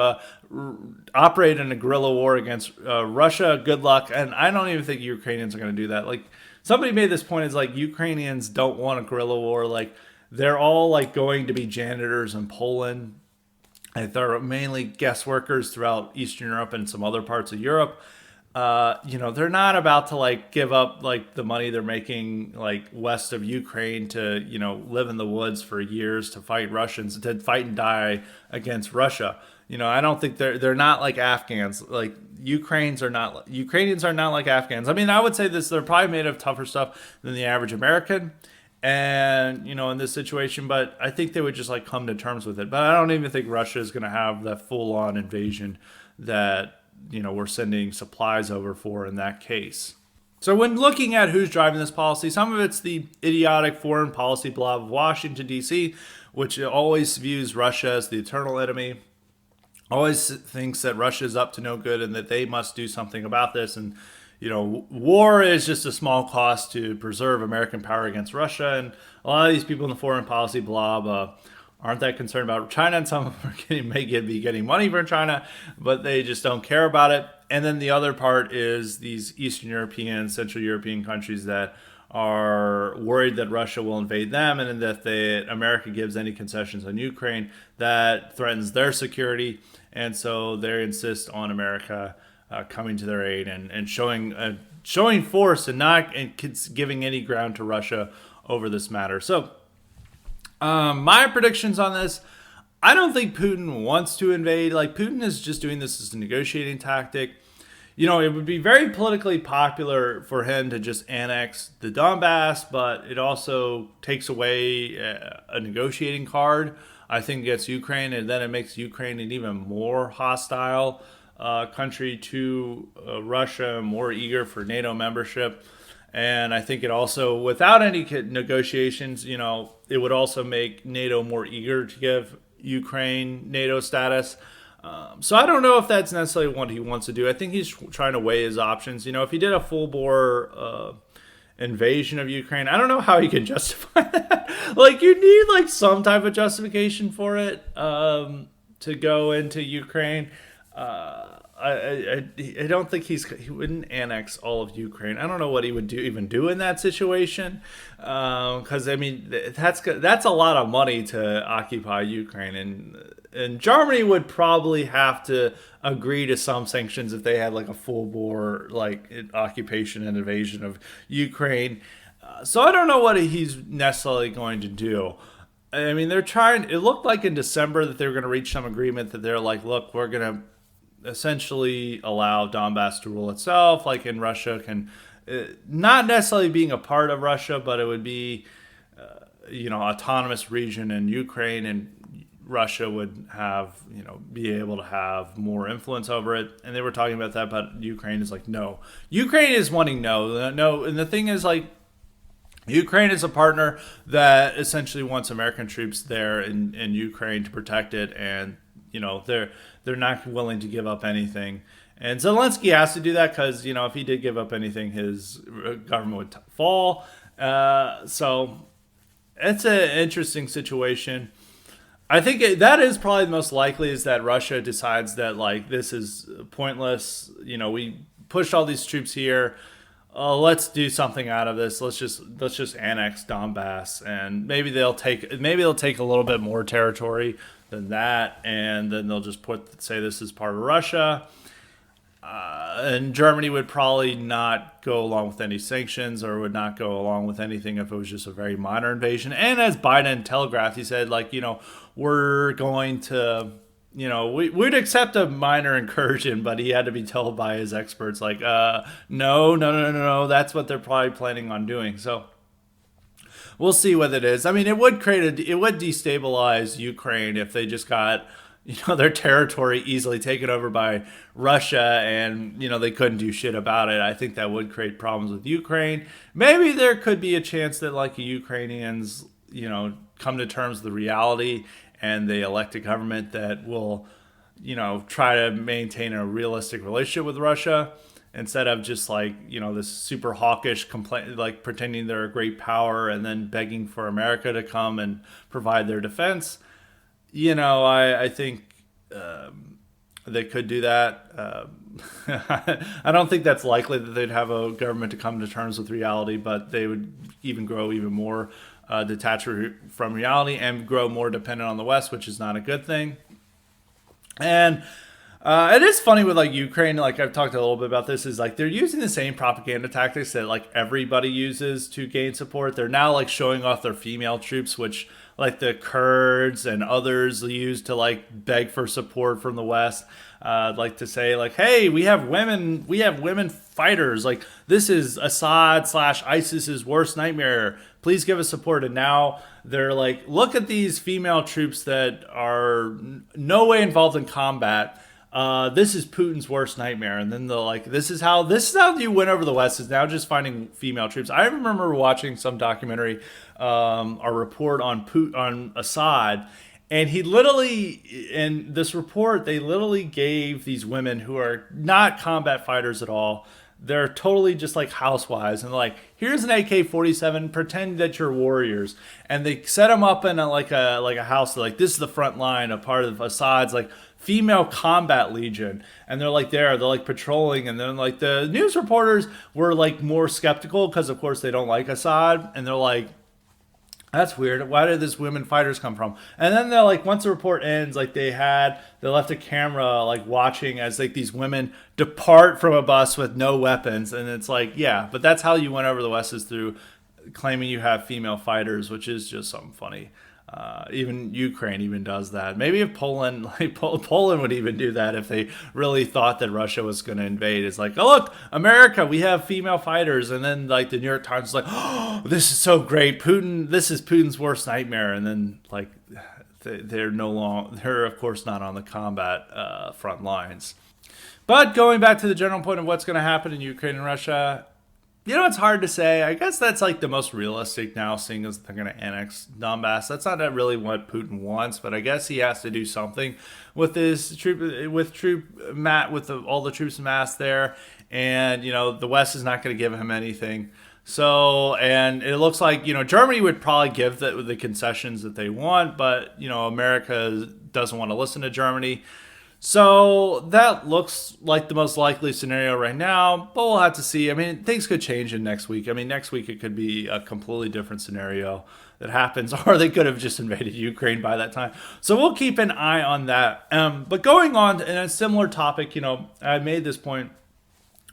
Speaker 1: operate in a guerrilla war against Russia. Good luck. And I don't even think Ukrainians are going to do that. Like, somebody made this point, is like, Ukrainians don't want a guerrilla war. Like, they're all like going to be janitors in Poland. And they're mainly guest workers throughout Eastern Europe and some other parts of Europe. They're not about to like give up like the money they're making like west of Ukraine to, live in the woods for years to fight Russians, to fight and die against Russia. I don't think they're not like Afghans. Like, Ukrainians are not like Afghans. I mean, I would say this, they're probably made of tougher stuff than the average American. And, in this situation, but I think they would just like come to terms with it. But I don't even think Russia is going to have that full on invasion that, we're sending supplies over for in that case. So when looking at who's driving this policy, some of it's the idiotic foreign policy blob of Washington, D.C., which always views Russia as the eternal enemy, always thinks that Russia is up to no good and that they must do something about this. And war is just a small cost to preserve American power against Russia. And a lot of these people in the foreign policy blob aren't that concerned about China. And some of them may be getting money from China, but they just don't care about it. And then the other part is these Eastern European, Central European countries that are worried that Russia will invade them, and that America gives any concessions on Ukraine, that threatens their security. And so they insist on America coming to their aid and showing force and not giving any ground to Russia over this matter. So my predictions on this, I don't think Putin wants to invade. Like, Putin is just doing this as a negotiating tactic. It would be very politically popular for him to just annex the Donbass, but it also takes away a negotiating card, I think, against Ukraine, and then it makes Ukraine an even more hostile country to Russia, more eager for NATO membership. And I think it also, without any negotiations, it would also make NATO more eager to give Ukraine NATO status. So I don't know if that's necessarily what he wants to do. I think he's trying to weigh his options. If he did a full-bore invasion of Ukraine, I don't know how he can justify that. Like, you need like some type of justification for it to go into Ukraine. I don't think he wouldn't annex all of Ukraine. I don't know what he would even do in that situation, because I mean that's a lot of money to occupy Ukraine, and Germany would probably have to agree to some sanctions if they had like a full bore like occupation and invasion of Ukraine. So I don't know what he's necessarily going to do. I mean, they're trying. It looked like in December that they were going to reach some agreement that they're like, look, we're going to essentially allow Donbass to rule itself, like in Russia can, not necessarily being a part of Russia, but it would be, autonomous region in Ukraine, and Russia would have, be able to have more influence over it. And they were talking about that, but Ukraine is like, no. Ukraine is wanting no. And the thing is, like, Ukraine is a partner that essentially wants American troops there in Ukraine to protect it, and they're not willing to give up anything. And Zelensky has to do that because, if he did give up anything, his government would fall. So it's an interesting situation. I think that is probably the most likely, is that Russia decides that, like, this is pointless. We pushed all these troops here. Let's do something out of this. Let's just annex Donbass, and maybe they'll take a little bit more territory than that, and then they'll just say this is part of Russia. And Germany would probably not go along with any sanctions, or would not go along with anything if it was just a very minor invasion. And as Biden telegraphed, he said, like, we're going to we'd accept a minor incursion, but he had to be told by his experts, like, no, no, no, no, no, that's what they're probably planning on doing. So we'll see what it is. I mean, it would destabilize Ukraine if they just got, their territory easily taken over by Russia and, they couldn't do shit about it. I think that would create problems with Ukraine. Maybe there could be a chance that like the Ukrainians, come to terms with the reality and they elect a government that will, try to maintain a realistic relationship with Russia instead of just like, this super hawkish complaint, like pretending they're a great power and then begging for America to come and provide their defense. I think they could do that. I don't think that's likely that they'd have a government to come to terms with reality, but they would grow even more detached from reality and grow more dependent on the West, which is not a good thing. And it is funny with like Ukraine, like I've talked a little bit about this, is like they're using the same propaganda tactics that like everybody uses to gain support. They're now like showing off their female troops, which like the Kurds and others use to like beg for support from the West. Like to say like, hey, we have women fighters. Like this is Assad / ISIS's worst nightmare. Please give us support. And now they're like, look at these female troops that are no way involved in combat. This is Putin's worst nightmare. And then they're like, this is how you win over the West, is now just finding female troops. I remember watching some documentary, a report on Assad, and in this report, they literally gave these women who are not combat fighters at all. They're totally just like housewives, and they're like, here's an AK-47, pretend that you're warriors. And they set them up in a house. They're like, this is the front line, a part of Assad's like female combat legion, and they're like patrolling. And then like the news reporters were like more skeptical because of course they don't like Assad, and they're like, that's weird, why did this women fighters come from? And then they're like, once the report ends, like they left a camera like watching as like these women depart from a bus with no weapons. And it's like, yeah, but that's how you win over the West, is through claiming you have female fighters, which is just something funny. Even Ukraine even does that. Maybe if Poland would even do that if they really thought that Russia was going to invade. It's like, oh look, America, we have female fighters, and then like the New York Times is like, oh, this is so great. This is Putin's worst nightmare, and then like they're of course not on the combat front lines. But going back to the general point of what's going to happen in Ukraine and Russia. It's hard to say. I guess that's like the most realistic now, seeing as they're going to annex Donbass. That's not really what Putin wants, but I guess he has to do something with all the troops amassed there. And, the West is not going to give him anything. So, and it looks like, Germany would probably give the concessions that they want, but, America doesn't want to listen to Germany. So that looks like the most likely scenario right now, but we'll have to see. I mean, things could change in next week. I mean, next week it could be a completely different scenario that happens, or they could have just invaded Ukraine by that time. So we'll keep an eye on that. But going on in a similar topic, I made this point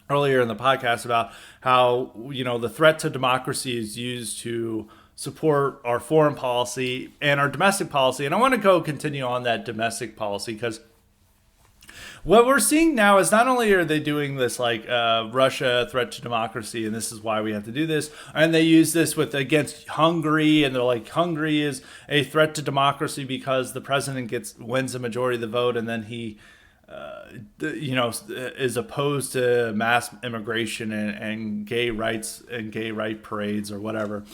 Speaker 1: earlier in the podcast about how, the threat to democracy is used to support our foreign policy and our domestic policy. And I want to continue on that domestic policy, because what we're seeing now is not only are they doing this like Russia threat to democracy, and this is why we have to do this, and they use this against Hungary, and they're like, Hungary is a threat to democracy because the president wins a majority of the vote, and then he is opposed to mass immigration and gay rights and gay right parades or whatever.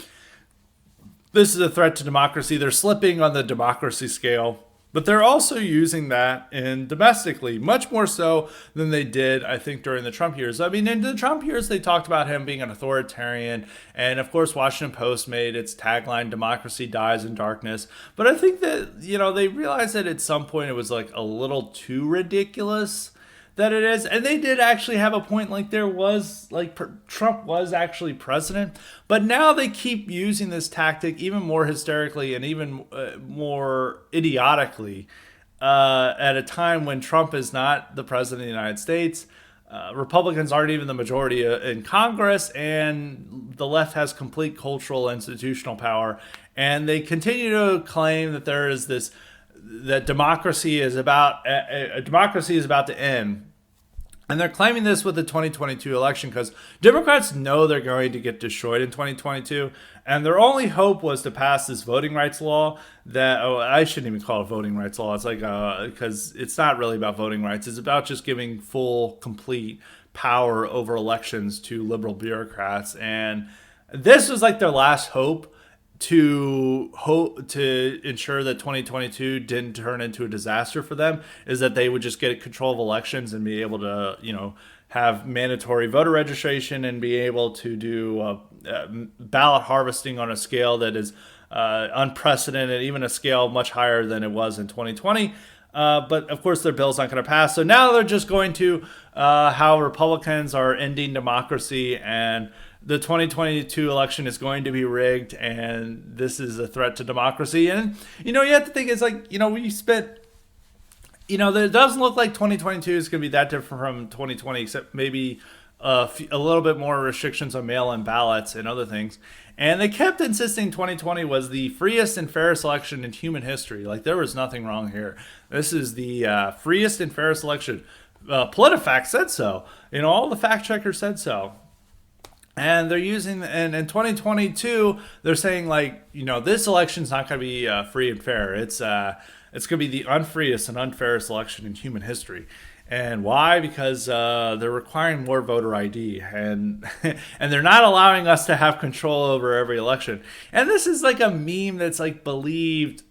Speaker 1: This is a threat to democracy. They're slipping on the democracy scale. But they're also using that domestically, much more so than they did, I think, during the Trump years. I mean, in the Trump years, they talked about him being an authoritarian. And, of course, Washington Post made its tagline, democracy dies in darkness. But I think that, they realized that at some point it was, like, a little too ridiculous that it is. And they did actually have a point, like Trump was actually president. But now they keep using this tactic even more hysterically and even more idiotically at a time when Trump is not the president of the United States. Republicans aren't even the majority in Congress, and the left has complete cultural institutional power. And they continue to claim that there is this that democracy is about to end. And they're claiming this with the 2022 election because Democrats know they're going to get destroyed in 2022. And their only hope was to pass this voting rights law that, I shouldn't even call it voting rights law. It's like, because it's not really about voting rights. It's about just giving full, complete power over elections to liberal bureaucrats. And this was like their last hope to ensure that 2022 didn't turn into a disaster for them, is that they would just get control of elections and be able to, have mandatory voter registration and be able to do ballot harvesting on a scale that is unprecedented, even a scale much higher than it was in 2020. But of course, their bill's not going to pass. So now they're just going to how Republicans are ending democracy, and the 2022 election is going to be rigged, and this is a threat to democracy. And, you have to think, it's like, we spent, it doesn't look like 2022 is going to be that different from 2020, except maybe a little bit more restrictions on mail-in ballots and other things. And they kept insisting 2020 was the freest and fairest election in human history. Like, there was nothing wrong here. This is the freest and fairest election. PolitiFact said so. All the fact checkers said so. And they're using, and in 2022, they're saying, like, this election's not going to be free and fair. It's going to be the unfreest and unfairest election in human history. And why? Because they're requiring more voter ID, and and they're not allowing us to have control over every election. And this is like a meme that's like believed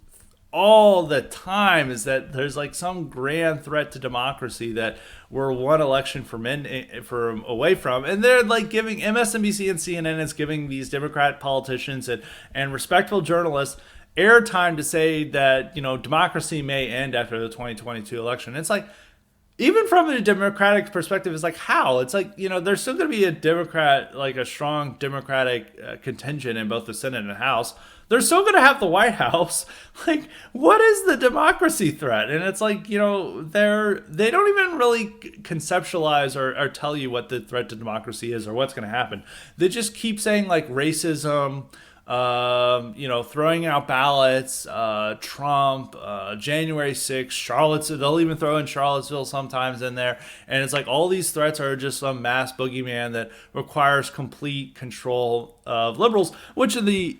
Speaker 1: all the time, is that there's like some grand threat to democracy that we're one election from away from. And they're like giving MSNBC and CNN is giving these Democrat politicians and respectable journalists airtime to say that, democracy may end after the 2022 election. It's like, even from a Democratic perspective, it's like, how? It's like, there's still going to be a strong Democratic contingent in both the Senate and House. They're still going to have the White House. Like, what is the democracy threat? And it's like, they don't even really conceptualize or tell you what the threat to democracy is or what's going to happen. They just keep saying, like, racism, throwing out ballots, Trump, January 6th, Charlottesville. They'll even throw in Charlottesville sometimes in there. And it's like all these threats are just some mass boogeyman that requires complete control of liberals, which the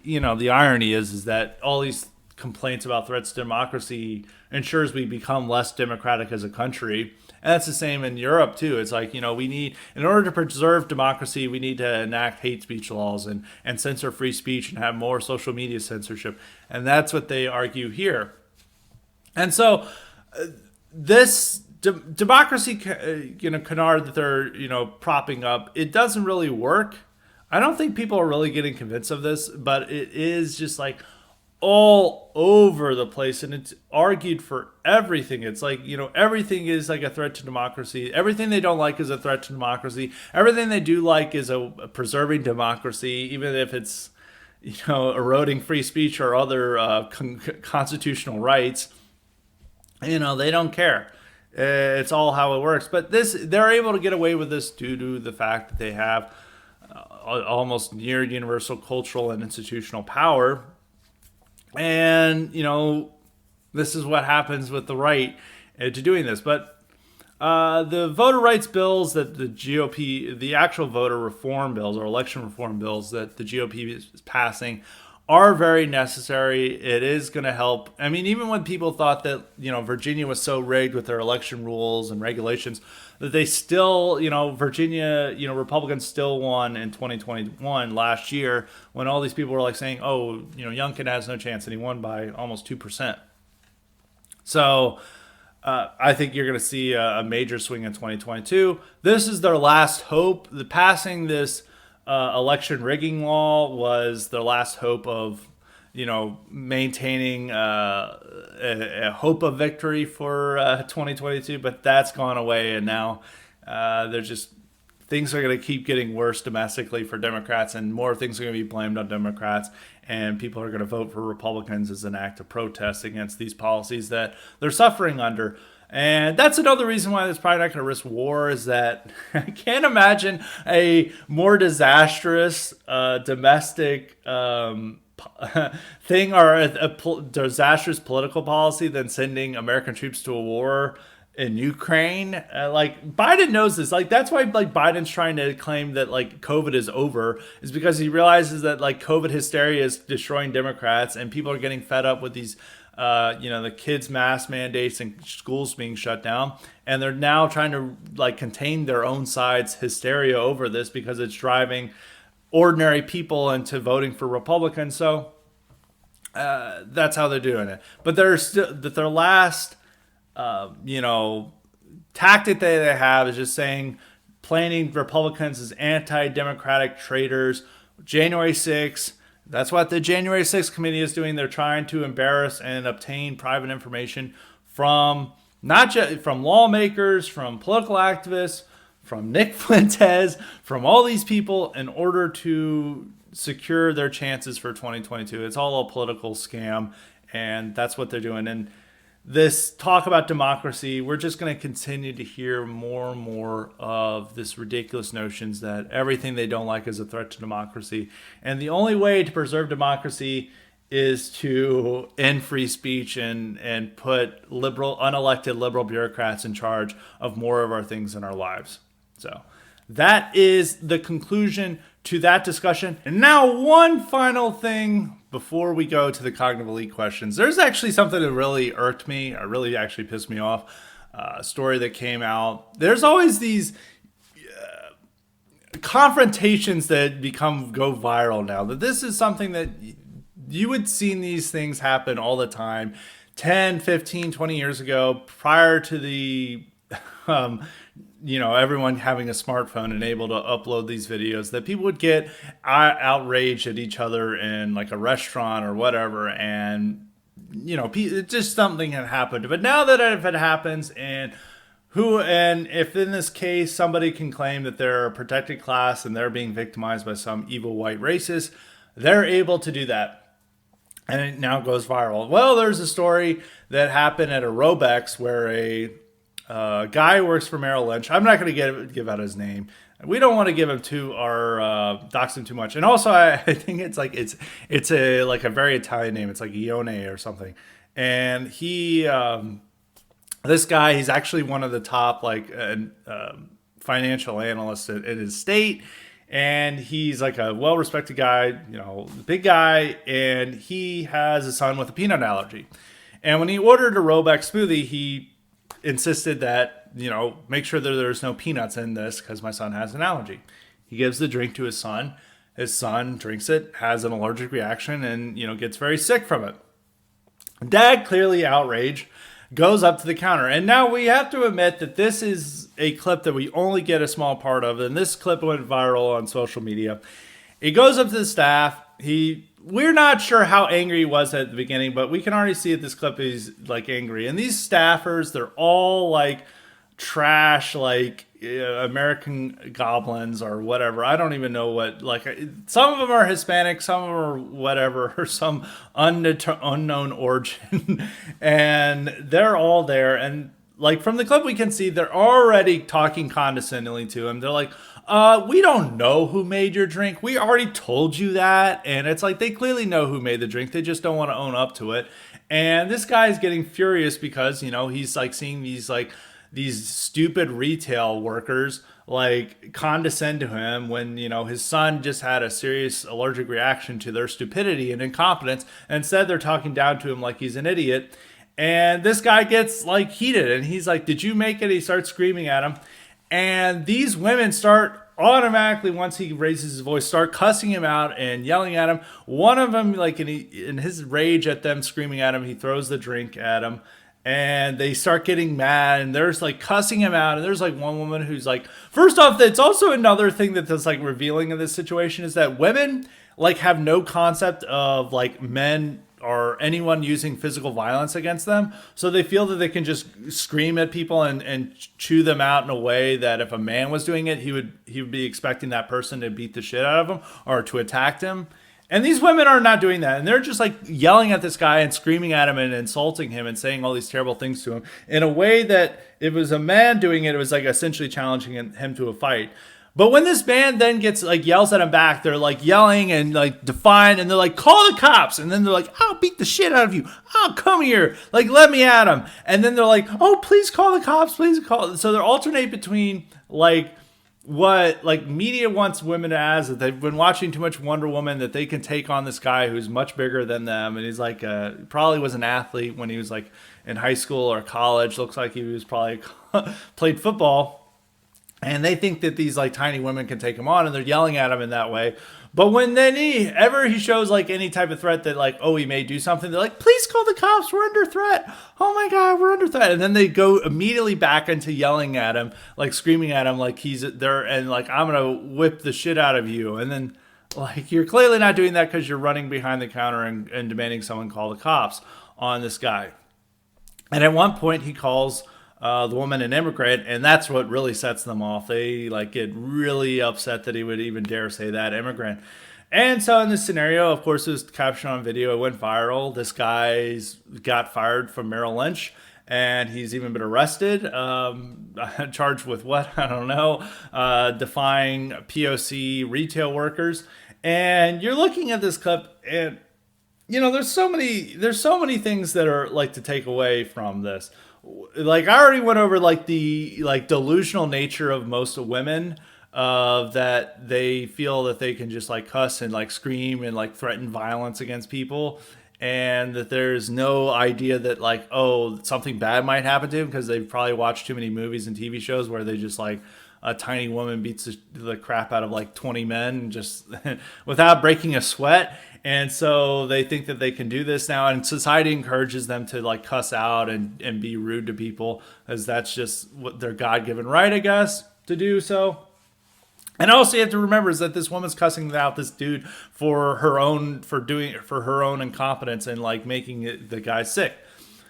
Speaker 1: irony is that all these complaints about threats to democracy ensures we become less democratic as a country. And that's the same in Europe, too. It's like, we need, in order to preserve democracy, we need to enact hate speech laws and censor free speech and have more social media censorship. And that's what they argue here. And so this democracy, canard that they're, propping up, it doesn't really work. I don't think people are really getting convinced of this, but it is just like all over the place, and it's argued for everything. It's like, everything is like a threat to democracy. Everything they don't like is a threat to democracy. Everything they do like is a preserving democracy, even if it's, eroding free speech or other constitutional rights. They don't care. It's all how it works. But they're able to get away with this due to the fact that they have almost near universal cultural and institutional power. And, this is what happens with the right to doing this. But the voter rights bills that the GOP, the actual voter reform bills or election reform bills that the GOP is passing are very necessary. It is going to help. I mean, even when people thought that, Virginia was so rigged with their election rules and regulations that they still, Virginia, Republicans still won in 2021 last year when all these people were like saying, oh, Youngkin has no chance, and he won by almost 2%. So I think you're going to see a major swing in 2022. This is their last hope. The passing this election rigging law was their last hope of, maintaining a hope of victory for 2022, but that's gone away, and now things are going to keep getting worse domestically for Democrats, and more things are going to be blamed on Democrats, and people are going to vote for Republicans as an act of protest against these policies that they're suffering under. And that's another reason why it's probably not going to risk war, is that I can't imagine a more disastrous domestic thing or a disastrous political policy than sending American troops to a war in Ukraine. Like Biden knows this. Like that's why like Biden's trying to claim that like COVID is over is because he realizes that like COVID hysteria is destroying Democrats and people are getting fed up with these the kids mask mandates and schools being shut down, and they're now trying to like contain their own side's hysteria over this because it's driving ordinary people into voting for Republicans. So that's how they're doing it. But they're still that their last tactic that they have is just saying planning Republicans as anti-democratic traitors. January 6th. That's what the January 6th committee is doing. They're trying to embarrass and obtain private information from not just from lawmakers, from political activists, from Nick Fuentes, from all these people in order to secure their chances for 2022. It's all a political scam, and that's what they're doing. And this talk about democracy, we're just going to continue to hear more and more of this ridiculous notions that everything they don't like is a threat to democracy. And the only way to preserve democracy is to end free speech and put unelected liberal bureaucrats in charge of more of our things in our lives. So that is the conclusion to that discussion. And now one final thing before we go to the cognitive elite questions. There's actually something that really irked me, or really actually pissed me off. A story that came out. There's always these confrontations that go viral now. That this is something that you would see these things happen all the time. 10, 15, 20 years ago, prior to the everyone having a smartphone and able to upload these videos, that people would get outraged at each other in like a restaurant or whatever. And, it's just something had happened. But now that if it happens and if in this case, somebody can claim that they're a protected class and they're being victimized by some evil white racist, they're able to do that. And it now goes viral. Well, there's a story that happened at a Robeks where a guy who works for Merrill Lynch. I'm not going to give out his name. We don't want to give him dox him too much. And also, I think it's a very Italian name. It's like Ione or something. And this guy, he's actually one of the top financial analysts in his state. And he's like a well-respected guy, big guy. And he has a son with a peanut allergy. And when he ordered a Robex smoothie, he insisted that, make sure that there's no peanuts in this because my son has an allergy. He gives the drink to his son. His son drinks it, has an allergic reaction, and, gets very sick from it. Dad, clearly outraged, goes up to the counter. And now we have to admit that this is a clip that we only get a small part of. And this clip went viral on social media. He goes up to the staff. We're not sure how angry he was at the beginning, but we can already see at this clip he's like angry. And these staffers, they're all like trash, like American goblins or whatever. I don't even know what, some of them are Hispanic, some of them are whatever, or some unknown origin. And they're all there. And like from the clip, we can see they're already talking condescendingly to him. They're like, we don't know who made your drink. We already told you that. And it's like they clearly know who made the drink. They just don't want to own up to it. And this guy is getting furious because, he's like seeing these stupid retail workers like condescend to him when, his son just had a serious allergic reaction to their stupidity and incompetence. And instead, they're talking down to him like he's an idiot. And this guy gets like heated and he's like, "Did you make it?" He starts screaming at him. And these women start automatically, once he raises his voice, start cussing him out and yelling at him. One of them, like in his rage at them screaming at him, he throws the drink at him. And they start getting mad and there's like cussing him out. And there's like one woman who's like, first off, that's also another thing that's like revealing in this situation is that women like have no concept of like men or anyone using physical violence against them. So they feel that they can just scream at people and chew them out in a way that if a man was doing it, he would be expecting that person to beat the shit out of him or to attack him. And these women are not doing that. And they're just like yelling at this guy and screaming at him and insulting him and saying all these terrible things to him in a way that if it was a man doing it, it was like essentially challenging him to a fight. But when this man then gets like yells at him back, they're like yelling and like defiant, and they're like, call the cops. And then they're like, I'll beat the shit out of you. Oh, come here. Like, let me at him. And then they're like, oh, please call the cops. Please call. So they're alternate between like what like media wants women as, that they've been watching too much Wonder Woman, that they can take on this guy who's much bigger than them. And he's like, probably was an athlete when he was like in high school or college. Looks like he was probably played football. And they think that these like tiny women can take him on, and they're yelling at him in that way. But when then he shows like any type of threat that like, oh, he may do something, they're like, please call the cops. We're under threat. Oh my God, we're under threat. And then they go immediately back into yelling at him, like screaming at him, like he's there and like, I'm going to whip the shit out of you. And then like, you're clearly not doing that because you're running behind the counter and demanding someone call the cops on this guy. And at one point he calls the woman an immigrant, and that's what really sets them off. They like get really upset that he would even dare say that, immigrant. And so in this scenario, of course, it was captured on video. It went viral. This guy's got fired from Merrill Lynch, and he's even been arrested, charged with what? I don't know, defying POC retail workers. And you're looking at this clip, and you know, there's so many things that are like to take away from this. Like I already went over like the like delusional nature of most women, that they feel that they can just like cuss and like scream and like threaten violence against people, and that there's no idea that like, oh, something bad might happen to them because they've probably watched too many movies and TV shows where they just like a tiny woman beats the crap out of like 20 men just without breaking a sweat. And so they think that they can do this now, and society encourages them to like cuss out and be rude to people, as that's just what their God-given right, I guess, to do so. And also you have to remember is that this woman's cussing out this dude for her own incompetence and like making the guy sick,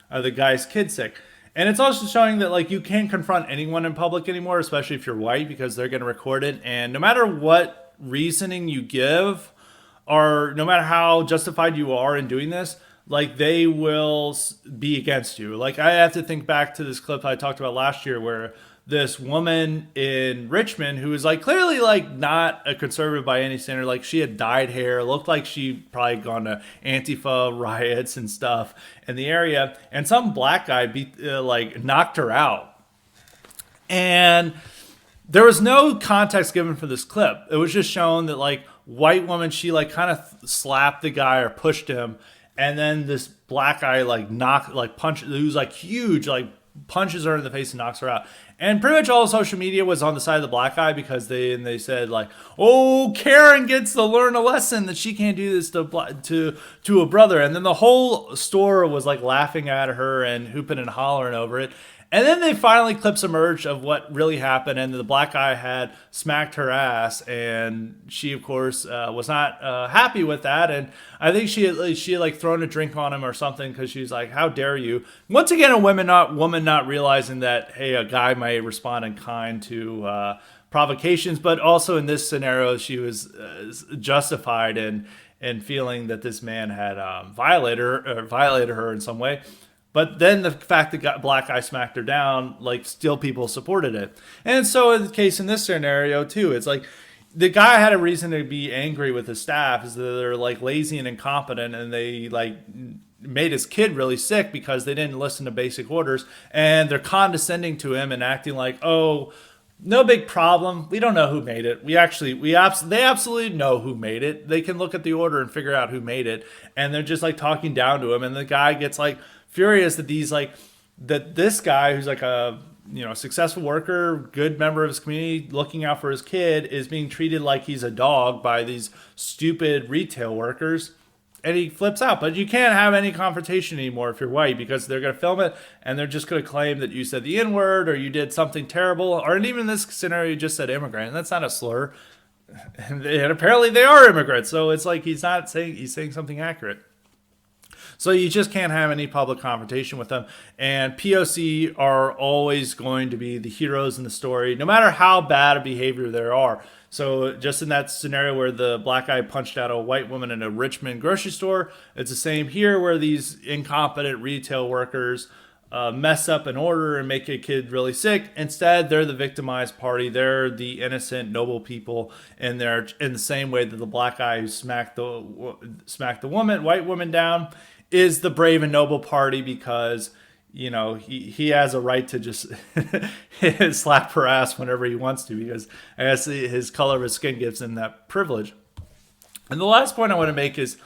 Speaker 1: the guy's kid sick. And it's also showing that like you can't confront anyone in public anymore, especially if you're white, because they're going to record it. And no matter what reasoning you give, or no matter how justified you are in doing this, like they will be against you. Like I have to think back to this clip I talked about last year where this woman in Richmond, who was like clearly like not a conservative by any standard, like she had dyed hair, looked like she probably gone to Antifa riots and stuff in the area, and some black guy knocked her out. And there was no context given for this clip. It was just shown that like white woman, she like kind of slapped the guy or pushed him, and then this black guy who's like huge, like punches her in the face and knocks her out. And pretty much all social media was on the side of the black guy, because they said like, oh, Karen gets to learn a lesson that she can't do this to a brother. And then the whole store was like laughing at her and hooping and hollering over it. And then they finally clips emerged of what really happened, and the black guy had smacked her ass, and she of course was not happy with that, and I think she had like thrown a drink on him or something, because she was like, "How dare you?" Once again, a woman not realizing that hey, a guy might respond in kind to provocations, but also in this scenario, she was justified in feeling that this man had violated her in some way. But then the fact that black guy smacked her down, like still people supported it. And so in the case in this scenario too, it's like the guy had a reason to be angry with his staff, is that they're like lazy and incompetent, and they like made his kid really sick because they didn't listen to basic orders, and they're condescending to him and acting like, oh, no big problem. We don't know who made it. They absolutely know who made it. They can look at the order and figure out who made it, and they're just like talking down to him, and the guy gets like furious that this guy who's like a successful worker, good member of his community, looking out for his kid, is being treated like he's a dog by these stupid retail workers, and he flips out. But you can't have any confrontation anymore if you're white, because they're going to film it and they're just going to claim that you said the N-word or you did something terrible, or even in this scenario you just said immigrant, and that's not a slur, and apparently they are immigrants, so it's like he's saying something accurate. So you just can't have any public confrontation with them. And POC are always going to be the heroes in the story, no matter how bad a behavior there are. So just in that scenario where the black guy punched out a white woman in a Richmond grocery store, it's the same here, where these incompetent retail workers mess up an order and make a kid really sick. Instead, they're the victimized party. They're the innocent, noble people, and they're in the same way that the black guy who smacked the white woman down is the brave and noble party, because he has a right to just slap her ass whenever he wants to, because I guess his color of his skin gives him that privilege. And the last point I want to make is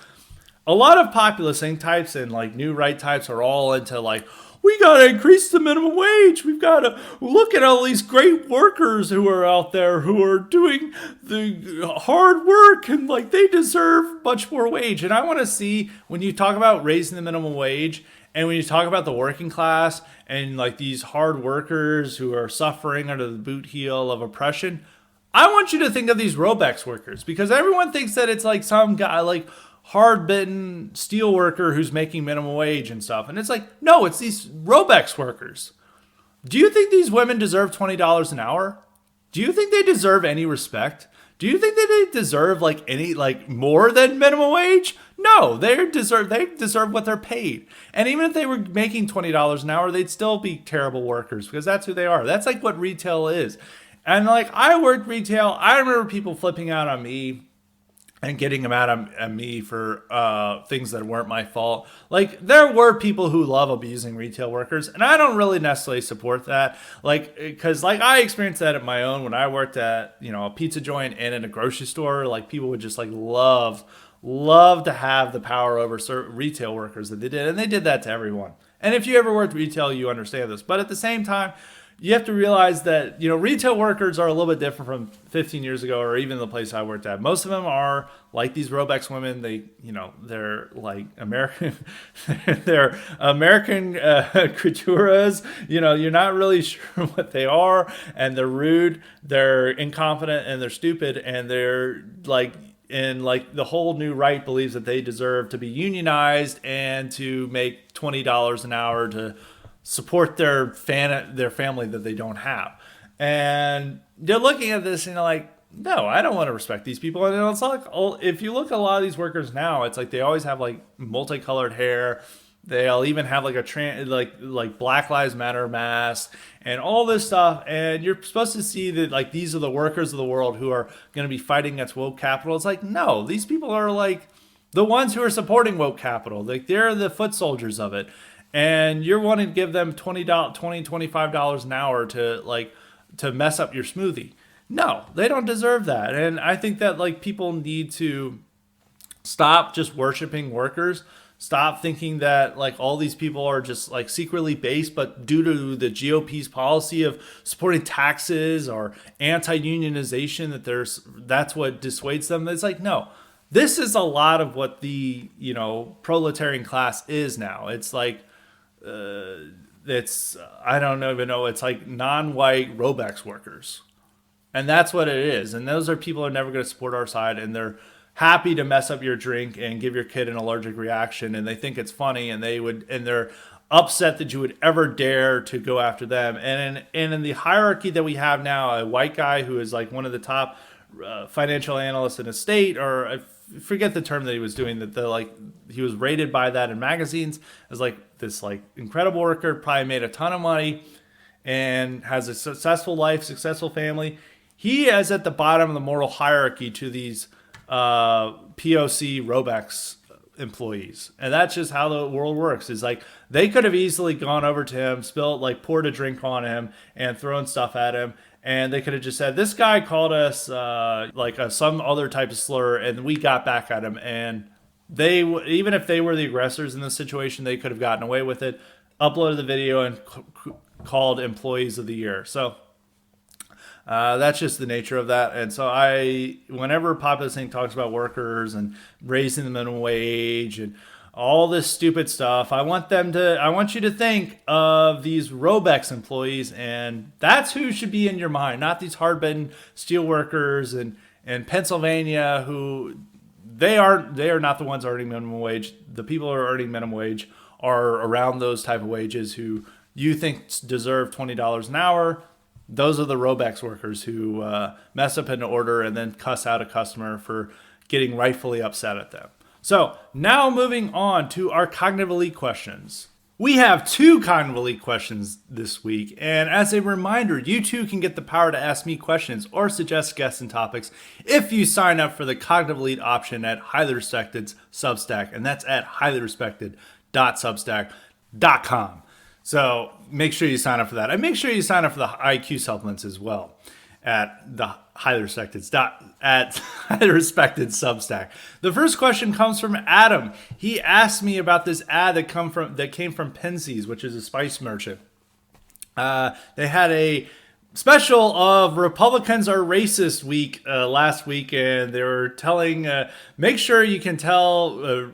Speaker 1: a lot of populist think types and like new right types are all into like, we got to increase the minimum wage. We've got to look at all these great workers who are out there who are doing the hard work, and like they deserve much more wage. And I want to see, when you talk about raising the minimum wage and when you talk about the working class and like these hard workers who are suffering under the boot heel of oppression, I want you to think of these Robeks workers, because everyone thinks that it's like some guy like hard-bitten steel worker who's making minimum wage and stuff. And it's like, no, it's these Robeks workers. Do you think these women deserve $20 an hour? Do you think they deserve any respect? Do you think that they deserve like any like more than minimum wage? No, they deserve what they're paid. And even if they were making $20 an hour, they'd still be terrible workers, because that's who they are. That's like what retail is. And like, I worked retail. I remember people flipping out on me and getting them out at me for things that weren't my fault. Like, there were people who love abusing retail workers, and I don't really necessarily support that. Like, because like I experienced that at my own when I worked at a pizza joint and in a grocery store. Like, people would just like love to have the power over certain retail workers that they did, and they did that to everyone. And if you ever worked retail, you understand this. But at the same time, you have to realize that, retail workers are a little bit different from 15 years ago, or even the place I worked at. Most of them are like these Robeks women. They're like American, they're American creaturas. You're not really sure what they are, and they're rude, they're incompetent, and they're stupid, and they're like, and like the whole new right believes that they deserve to be unionized and to make $20 an hour to support their family that they don't have. And they're looking at this and they're like, no, I don't want to respect these people. And it's like, if you look at a lot of these workers now, it's like they always have like multicolored hair. They'll even have like a like Black Lives Matter mask and all this stuff. And you're supposed to see that like these are the workers of the world who are going to be fighting against woke capital. It's like, no, these people are like the ones who are supporting woke capital. Like, they're the foot soldiers of it. And you're wanting to give them $25 an hour to mess up your smoothie. No, they don't deserve that. And I think that like people need to stop just worshiping workers. Stop thinking that like all these people are just like secretly based, but due to the GOP's policy of supporting taxes or anti-unionization, that's what dissuades them. It's like, no, this is a lot of what the proletarian class is now. It's like, I don't even know. It's like non-white Robex workers, and that's what it is. And those are people who are never going to support our side, and they're happy to mess up your drink and give your kid an allergic reaction, and they think it's funny, and they're upset that you would ever dare to go after them. And in the hierarchy that we have now, a white guy who is like one of the top financial analysts in a state, or I forget the term that he was doing, that he was rated by that in magazines as like this like incredible worker, probably made a ton of money and has a successful life, successful family. He is at the bottom of the moral hierarchy to these POC Robeks employees. And that's just how the world works. Is like they could have easily gone over to him, poured a drink on him and thrown stuff at him. And they could have just said, this guy called us some other type of slur, and we got back at him. And even if they were the aggressors in this situation, they could have gotten away with it, uploaded the video, and called Employees of the Year. So that's just the nature of that. And so whenever Populist Inc. talks about workers and raising the minimum wage and all this stupid stuff, I want you to think of these Robeks employees, and that's who should be in your mind, not these hard-bitten steel workers in Pennsylvania who they are not the ones earning minimum wage. The people who are earning minimum wage are around those type of wages who you think deserve $20 an hour. Those are the Robeks workers who mess up an order and then cuss out a customer for getting rightfully upset at them. So now moving on to our cognitive elite questions. We have 2 Cognitive Elite questions this week, and as a reminder, you too can get the power to ask me questions or suggest guests and topics if you sign up for the Cognitive Elite option at Highly Respected's Substack, and that's at highly-respected.substack.com. So make sure you sign up for that, and make sure you sign up for the IQ supplements as well at the Highly Respected Substack. The first question comes from Adam. He asked me about this ad that came from Penzies, which is a spice merchant. They had a special of Republicans are racist week last week, and they were telling make sure you can tell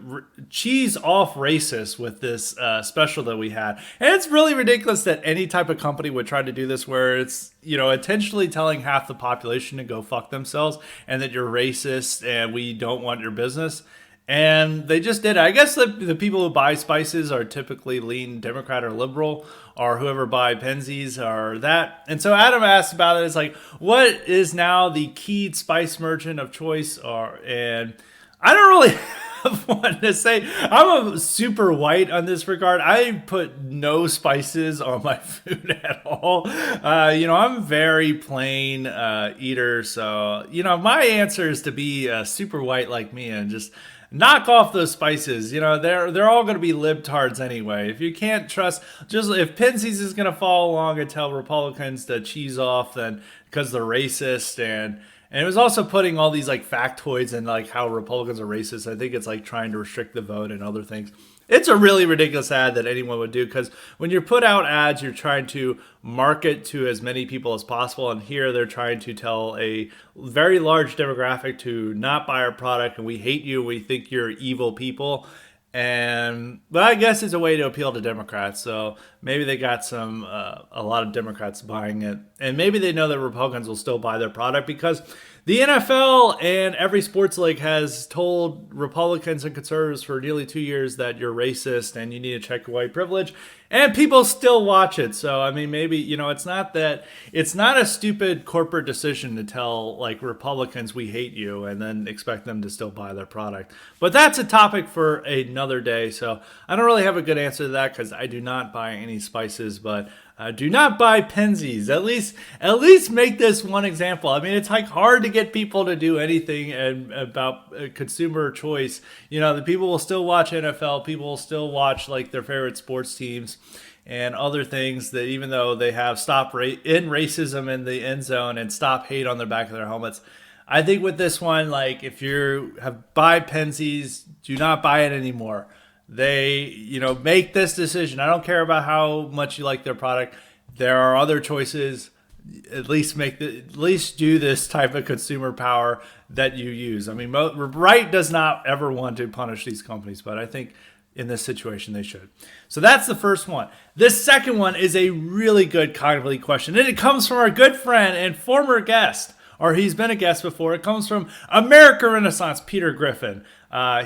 Speaker 1: cheese off racist with this special that we had. And it's really ridiculous that any type of company would try to do this, where it's intentionally telling half the population to go fuck themselves and that you're racist and we don't want your business. And they just did it. I guess the people who buy spices are typically lean Democrat or liberal, or whoever buy Penzies or that. And so Adam asked about it. It's like, what is now the keyed spice merchant of choice? And I don't really have one to say. I'm a super white on this regard. I put no spices on my food at all. I'm a very plain eater. So, my answer is to be super white like me and just knock off those spices. They're all going to be libtards anyway. If you can't trust, just if Penzies is going to follow along and tell Republicans to cheese off, then because they're racist, and it was also putting all these like factoids and like how Republicans are racist. I think it's like trying to restrict the vote and other things. It's a really ridiculous ad that anyone would do, because when you put out ads, you're trying to market to as many people as possible. And here they're trying to tell a very large demographic to not buy our product, and we hate you. We think you're evil people. But I guess it's a way to appeal to Democrats. So maybe they got a lot of Democrats buying it. And maybe they know that Republicans will still buy their product, because the NFL and every sports league has told Republicans and conservatives for nearly 2 years that you're racist and you need to check your white privilege, and people still watch it. So, I mean, maybe, it's not a stupid corporate decision to tell like Republicans we hate you and then expect them to still buy their product. But that's a topic for another day. So I don't really have a good answer to that, because I do not buy any spices, but do not buy Penzies. At least make this one example. I mean, it's like hard to get people to do anything about consumer choice. The people will still watch NFL. People will still watch like their favorite sports teams and other things, that even though they have stop in racism in the end zone and stop hate on the back of their helmets. I think with this one, like if you have buy Penzies, do not buy it anymore. They, make this decision. I don't care about how much you like their product. There are other choices. At least do this type of consumer power that you use. I mean, right does not ever want to punish these companies, but I think in this situation they should. So that's the first one. This second one is a really good Cognitive Elite question, and it comes from our good friend and former guest, or he's been a guest before. It comes from America Renaissance, Peter Griffin.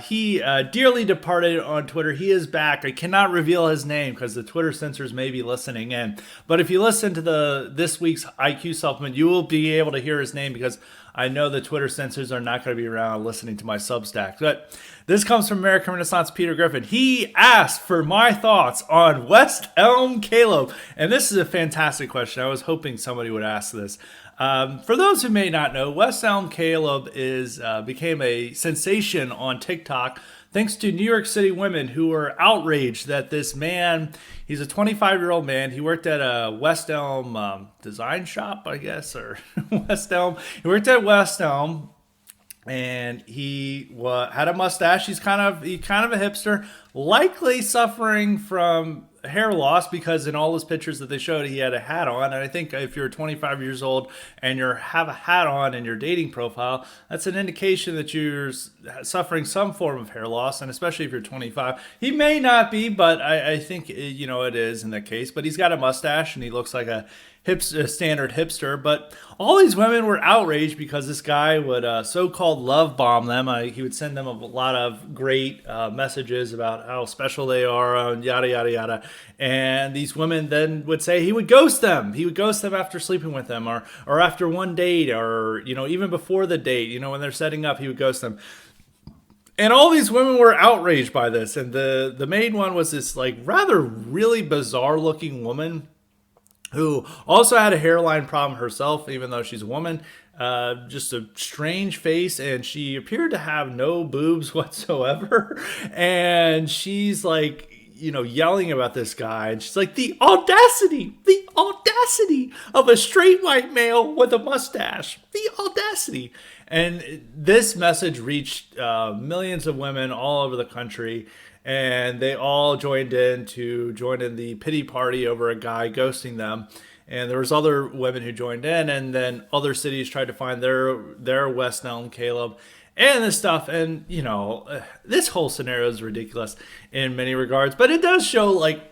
Speaker 1: He dearly departed on Twitter. He is back. I cannot reveal his name because the Twitter censors may be listening in. But if you listen to this week's IQ supplement, you will be able to hear his name, because I know the Twitter censors are not going to be around listening to my Substack. But this comes from American Renaissance Peter Griffin. He asked for my thoughts on West Elm Caleb. And this is a fantastic question. I was hoping somebody would ask this. For those who may not know, West Elm Caleb became a sensation on TikTok thanks to New York City women who were outraged that this man, he's a 25-year-old man. He worked at a West Elm design shop, I guess, or West Elm. He worked at West Elm, and he had a mustache. He's kind of a hipster, likely suffering from hair loss, because in all his pictures that they showed, he had a hat on. And I think if you're 25 years old and you have a hat on in your dating profile, that's an indication that you're suffering some form of hair loss. And especially if you're 25, he may not be, but I think it is in that case. But he's got a mustache and he looks like a standard hipster. But all these women were outraged because this guy would so-called love bomb them. He would send them a lot of great messages about how special they are and yada yada yada. And these women then would say he would ghost them. He would ghost them after sleeping with them, or after one date, or even before the date. When they're setting up, he would ghost them. And all these women were outraged by this. And the main one was this like rather really bizarre looking woman who also had a hairline problem herself, even though she's a woman. Just a strange face, and she appeared to have no boobs whatsoever. And she's like, yelling about this guy. And she's like, the audacity of a straight white male with a mustache. The audacity. And this message reached millions of women all over the country. And they all joined in the pity party over a guy ghosting them. And there was other women who joined in, and then other cities tried to find their West Elm Caleb and this stuff. And, this whole scenario is ridiculous in many regards, but it does show like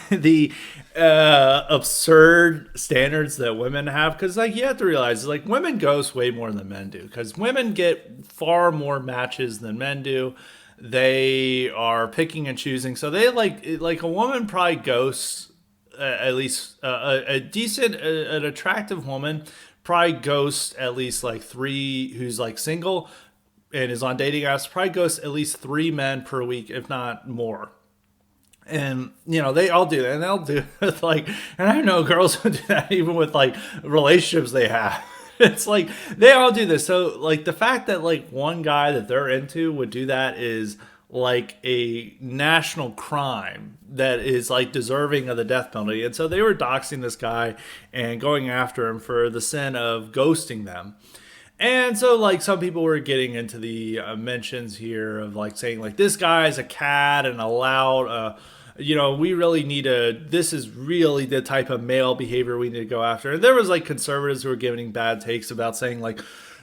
Speaker 1: the absurd standards that women have. Because like you have to realize like women ghost way more than men do, because women get far more matches than men do. They are picking and choosing. So they like a woman probably ghosts at least a decent, an attractive woman probably ghosts at least like 3 who's like single and is on dating apps, probably ghosts at least 3 men per week, if not more. And, they all do that. And they'll do it like, and I know girls who do that even with like relationships they have. It's like, they all do this. So like the fact that like one guy that they're into would do that is like a national crime that is like deserving of the death penalty. And so they were doxing this guy and going after him for the sin of ghosting them. And so like some people were getting into the mentions here of like saying like this guy's a cat and a loud we really need this is really the type of male behavior we need to go after. And there was like conservatives who were giving bad takes about saying like,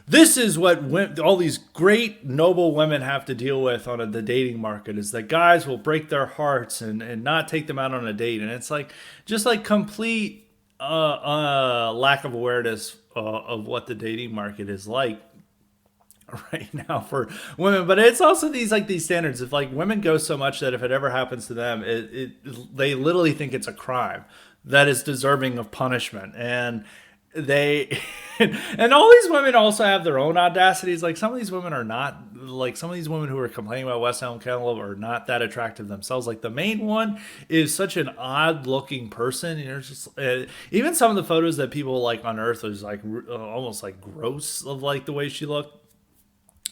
Speaker 1: this is what all these great noble women have to deal with on the dating market, is that guys will break their hearts and not take them out on a date. And it's like just like complete lack of awareness of what the dating market is like right now for women. But it's also these standards. If like women go so much that if it ever happens to them, they literally think it's a crime that is deserving of punishment. And and all these women also have their own audacities. Like some of these women are not, like some of these women who are complaining about West Elm Caleb are not that attractive themselves. Like the main one is such an odd looking person. Just even some of the photos that people like unearthed was like almost like gross of like the way she looked.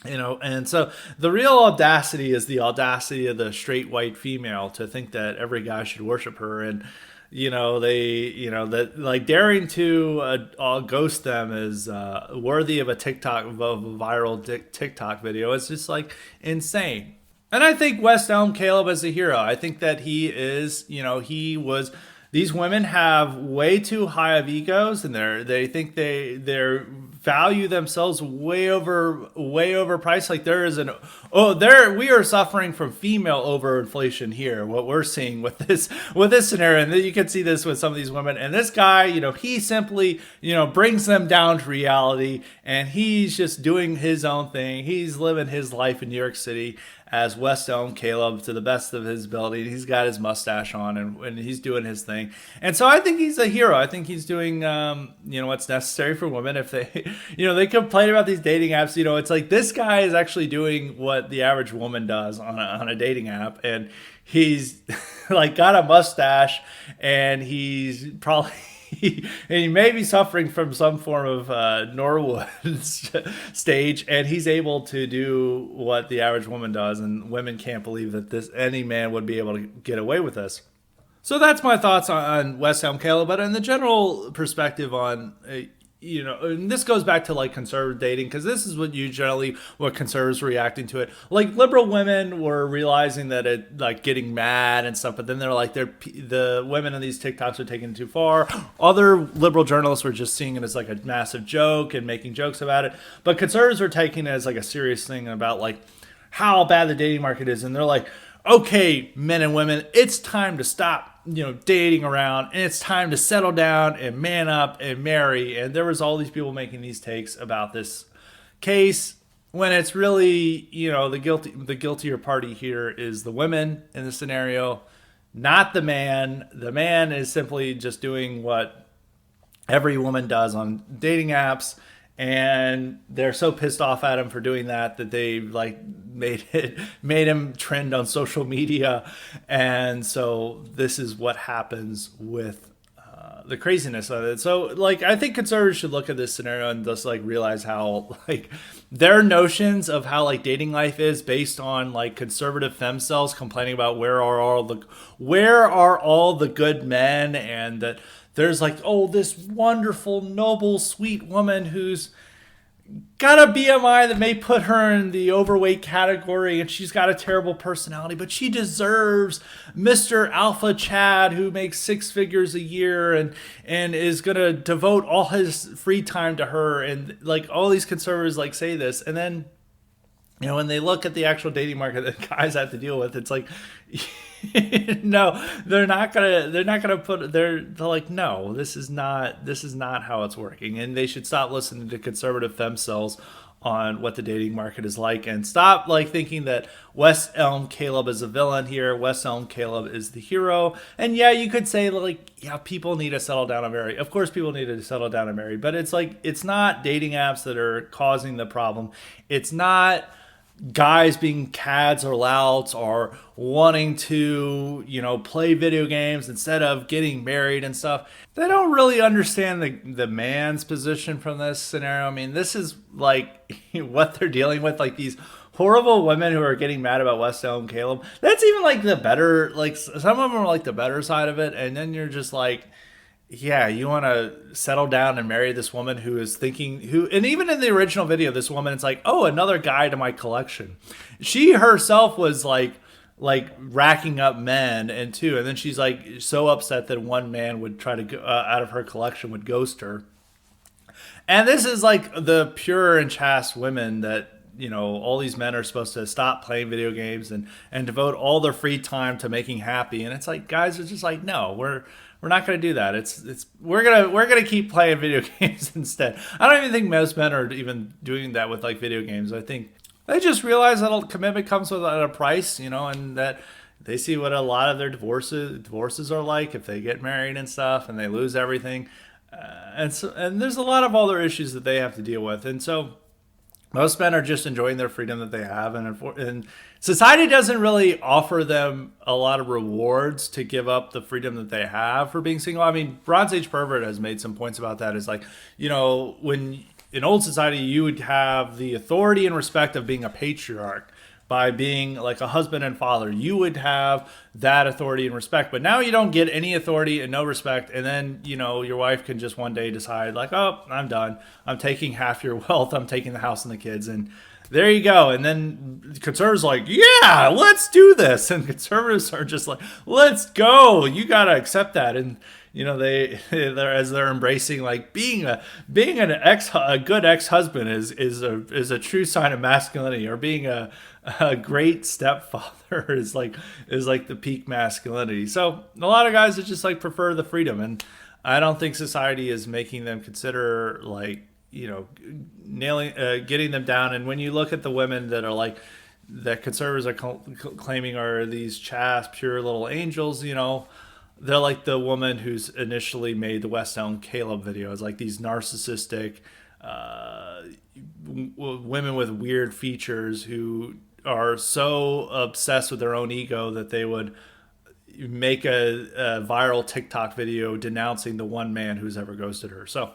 Speaker 1: And so the real audacity is the audacity of the straight white female to think that every guy should worship her. And that like daring to ghost them is worthy of a viral TikTok video. It's just like insane. And I think West Elm Caleb is a hero. I think that he is, these women have way too high of egos, and they think they value themselves way overpriced. Like we are suffering from female overinflation here. What we're seeing with this scenario, and you can see this with some of these women. And this guy, he simply, brings them down to reality, and he's just doing his own thing. He's living his life in New York City as West Elm Caleb to the best of his ability. He's got his mustache on and he's doing his thing. And so I think he's a hero. I think he's doing, what's necessary for women. If they, they complain about these dating apps, it's like this guy is actually doing what the average woman does on a dating app. And he's like got a mustache, and he's probably, and he may be suffering from some form of Norwood stage, and he's able to do what the average woman does, and women can't believe that any man would be able to get away with this. So that's my thoughts on West Elm Caleb, but in the general perspective on and this goes back to like conservative dating, because this is what conservatives were reacting to it. Like liberal women were realizing that it like getting mad and stuff, but then they're like the women in these TikToks are taking it too far. Other liberal journalists were just seeing it as like a massive joke and making jokes about it, but conservatives were taking it as like a serious thing about like how bad the dating market is, and they're like, okay, men and women, it's time to stop dating around, and it's time to settle down and man up and marry. And there was all these people making these takes about this case, when it's really, the guiltier party here is the women in the scenario, not the man. The man is simply just doing what every woman does on dating apps, and they're so pissed off at him for doing that they like made him trend on social media. And so this is what happens with the craziness of it. So like, I think conservatives should look at this scenario and just like realize how like their notions of how like dating life is based on like conservative femcells complaining about where are all the good men, and that there's like, oh, this wonderful, noble, sweet woman who's got a BMI that may put her in the overweight category, and she's got a terrible personality, but she deserves Mr. Alpha Chad who makes 6 figures a year and is going to devote all his free time to her. And like, all these conservatives like say this, and then, you know, when they look at the actual dating market that guys have to deal with, it's like, no, they're like, no, this is not how it's working. And they should stop listening to conservative femcells on what the dating market is like, and stop like thinking that West Elm Caleb is a villain here. West Elm Caleb is the hero. And yeah, you could say like, yeah, people need to settle down and marry. Of course people need to settle down and marry, but it's like, it's not dating apps that are causing the problem. It's not guys being cads or louts or wanting to, you know, play video games instead of getting married and stuff. They don't really understand the man's position from this scenario. I mean, this is like what they're dealing with, like these horrible women who are getting mad about West Elm Caleb. That's even like the better, like some of them are like the better side of it. And then you're just like, yeah, you want to settle down and marry this woman who is thinking, and even in the original video, this woman, it's like, oh, another guy to my collection. She herself was like racking up men and then she's like so upset that one man would try to go out of her collection, would ghost her. And this is like the pure and chaste women that, you know, all these men are supposed to stop playing video games and devote all their free time to making happy. And it's like, guys are just like, no, we're not going to do that. We're gonna keep playing video games instead. I don't even think most men are even doing that with like video games. I think they just realize that a commitment comes with a price, you know, and that they see what a lot of their divorces are like if they get married and stuff, and they lose everything, and there's a lot of other issues that they have to deal with, and so most men are just enjoying their freedom that they have, and society doesn't really offer them a lot of rewards to give up the freedom that they have for being single. I mean, Bronze Age Pervert has made some points about that. It's like, you know, when in old society you would have the authority and respect of being a patriarch by being like a husband and father. You would have that authority and respect, but now you don't get any authority and no respect. And then, you know, your wife can just one day decide like, oh, I'm done. I'm taking half your wealth. I'm taking the house and the kids, and there you go. And then conservatives are like, yeah, let's do this. And conservatives are just like, let's go. You got to accept that. And, you know, they're embracing like being a good ex-husband is a true sign of masculinity, or being a great stepfather is like the peak masculinity. So a lot of guys that just like prefer the freedom, and I don't think society is making them consider like, you know, getting them down. And when you look at the women that are like, that conservatives are claiming are these chaste, pure little angels, you know, they're like the woman who's initially made the West Elm Caleb videos, like these narcissistic women with weird features who are so obsessed with their own ego that they would make a viral TikTok video denouncing the one man who's ever ghosted her. So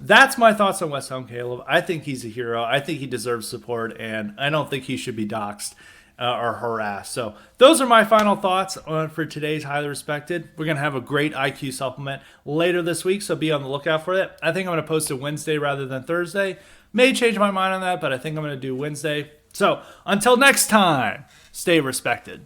Speaker 1: that's my thoughts on West Elm Caleb. I think he's a hero. I think he deserves support, and I don't think he should be doxxed or harassed. So those are my final thoughts for today's Highly Respected. We're going to have a great IQ supplement later this week, so be on the lookout for it. I think I'm going to post it Wednesday rather than Thursday. May change my mind on that, but I think I'm going to do Wednesday. So until next time, stay respected.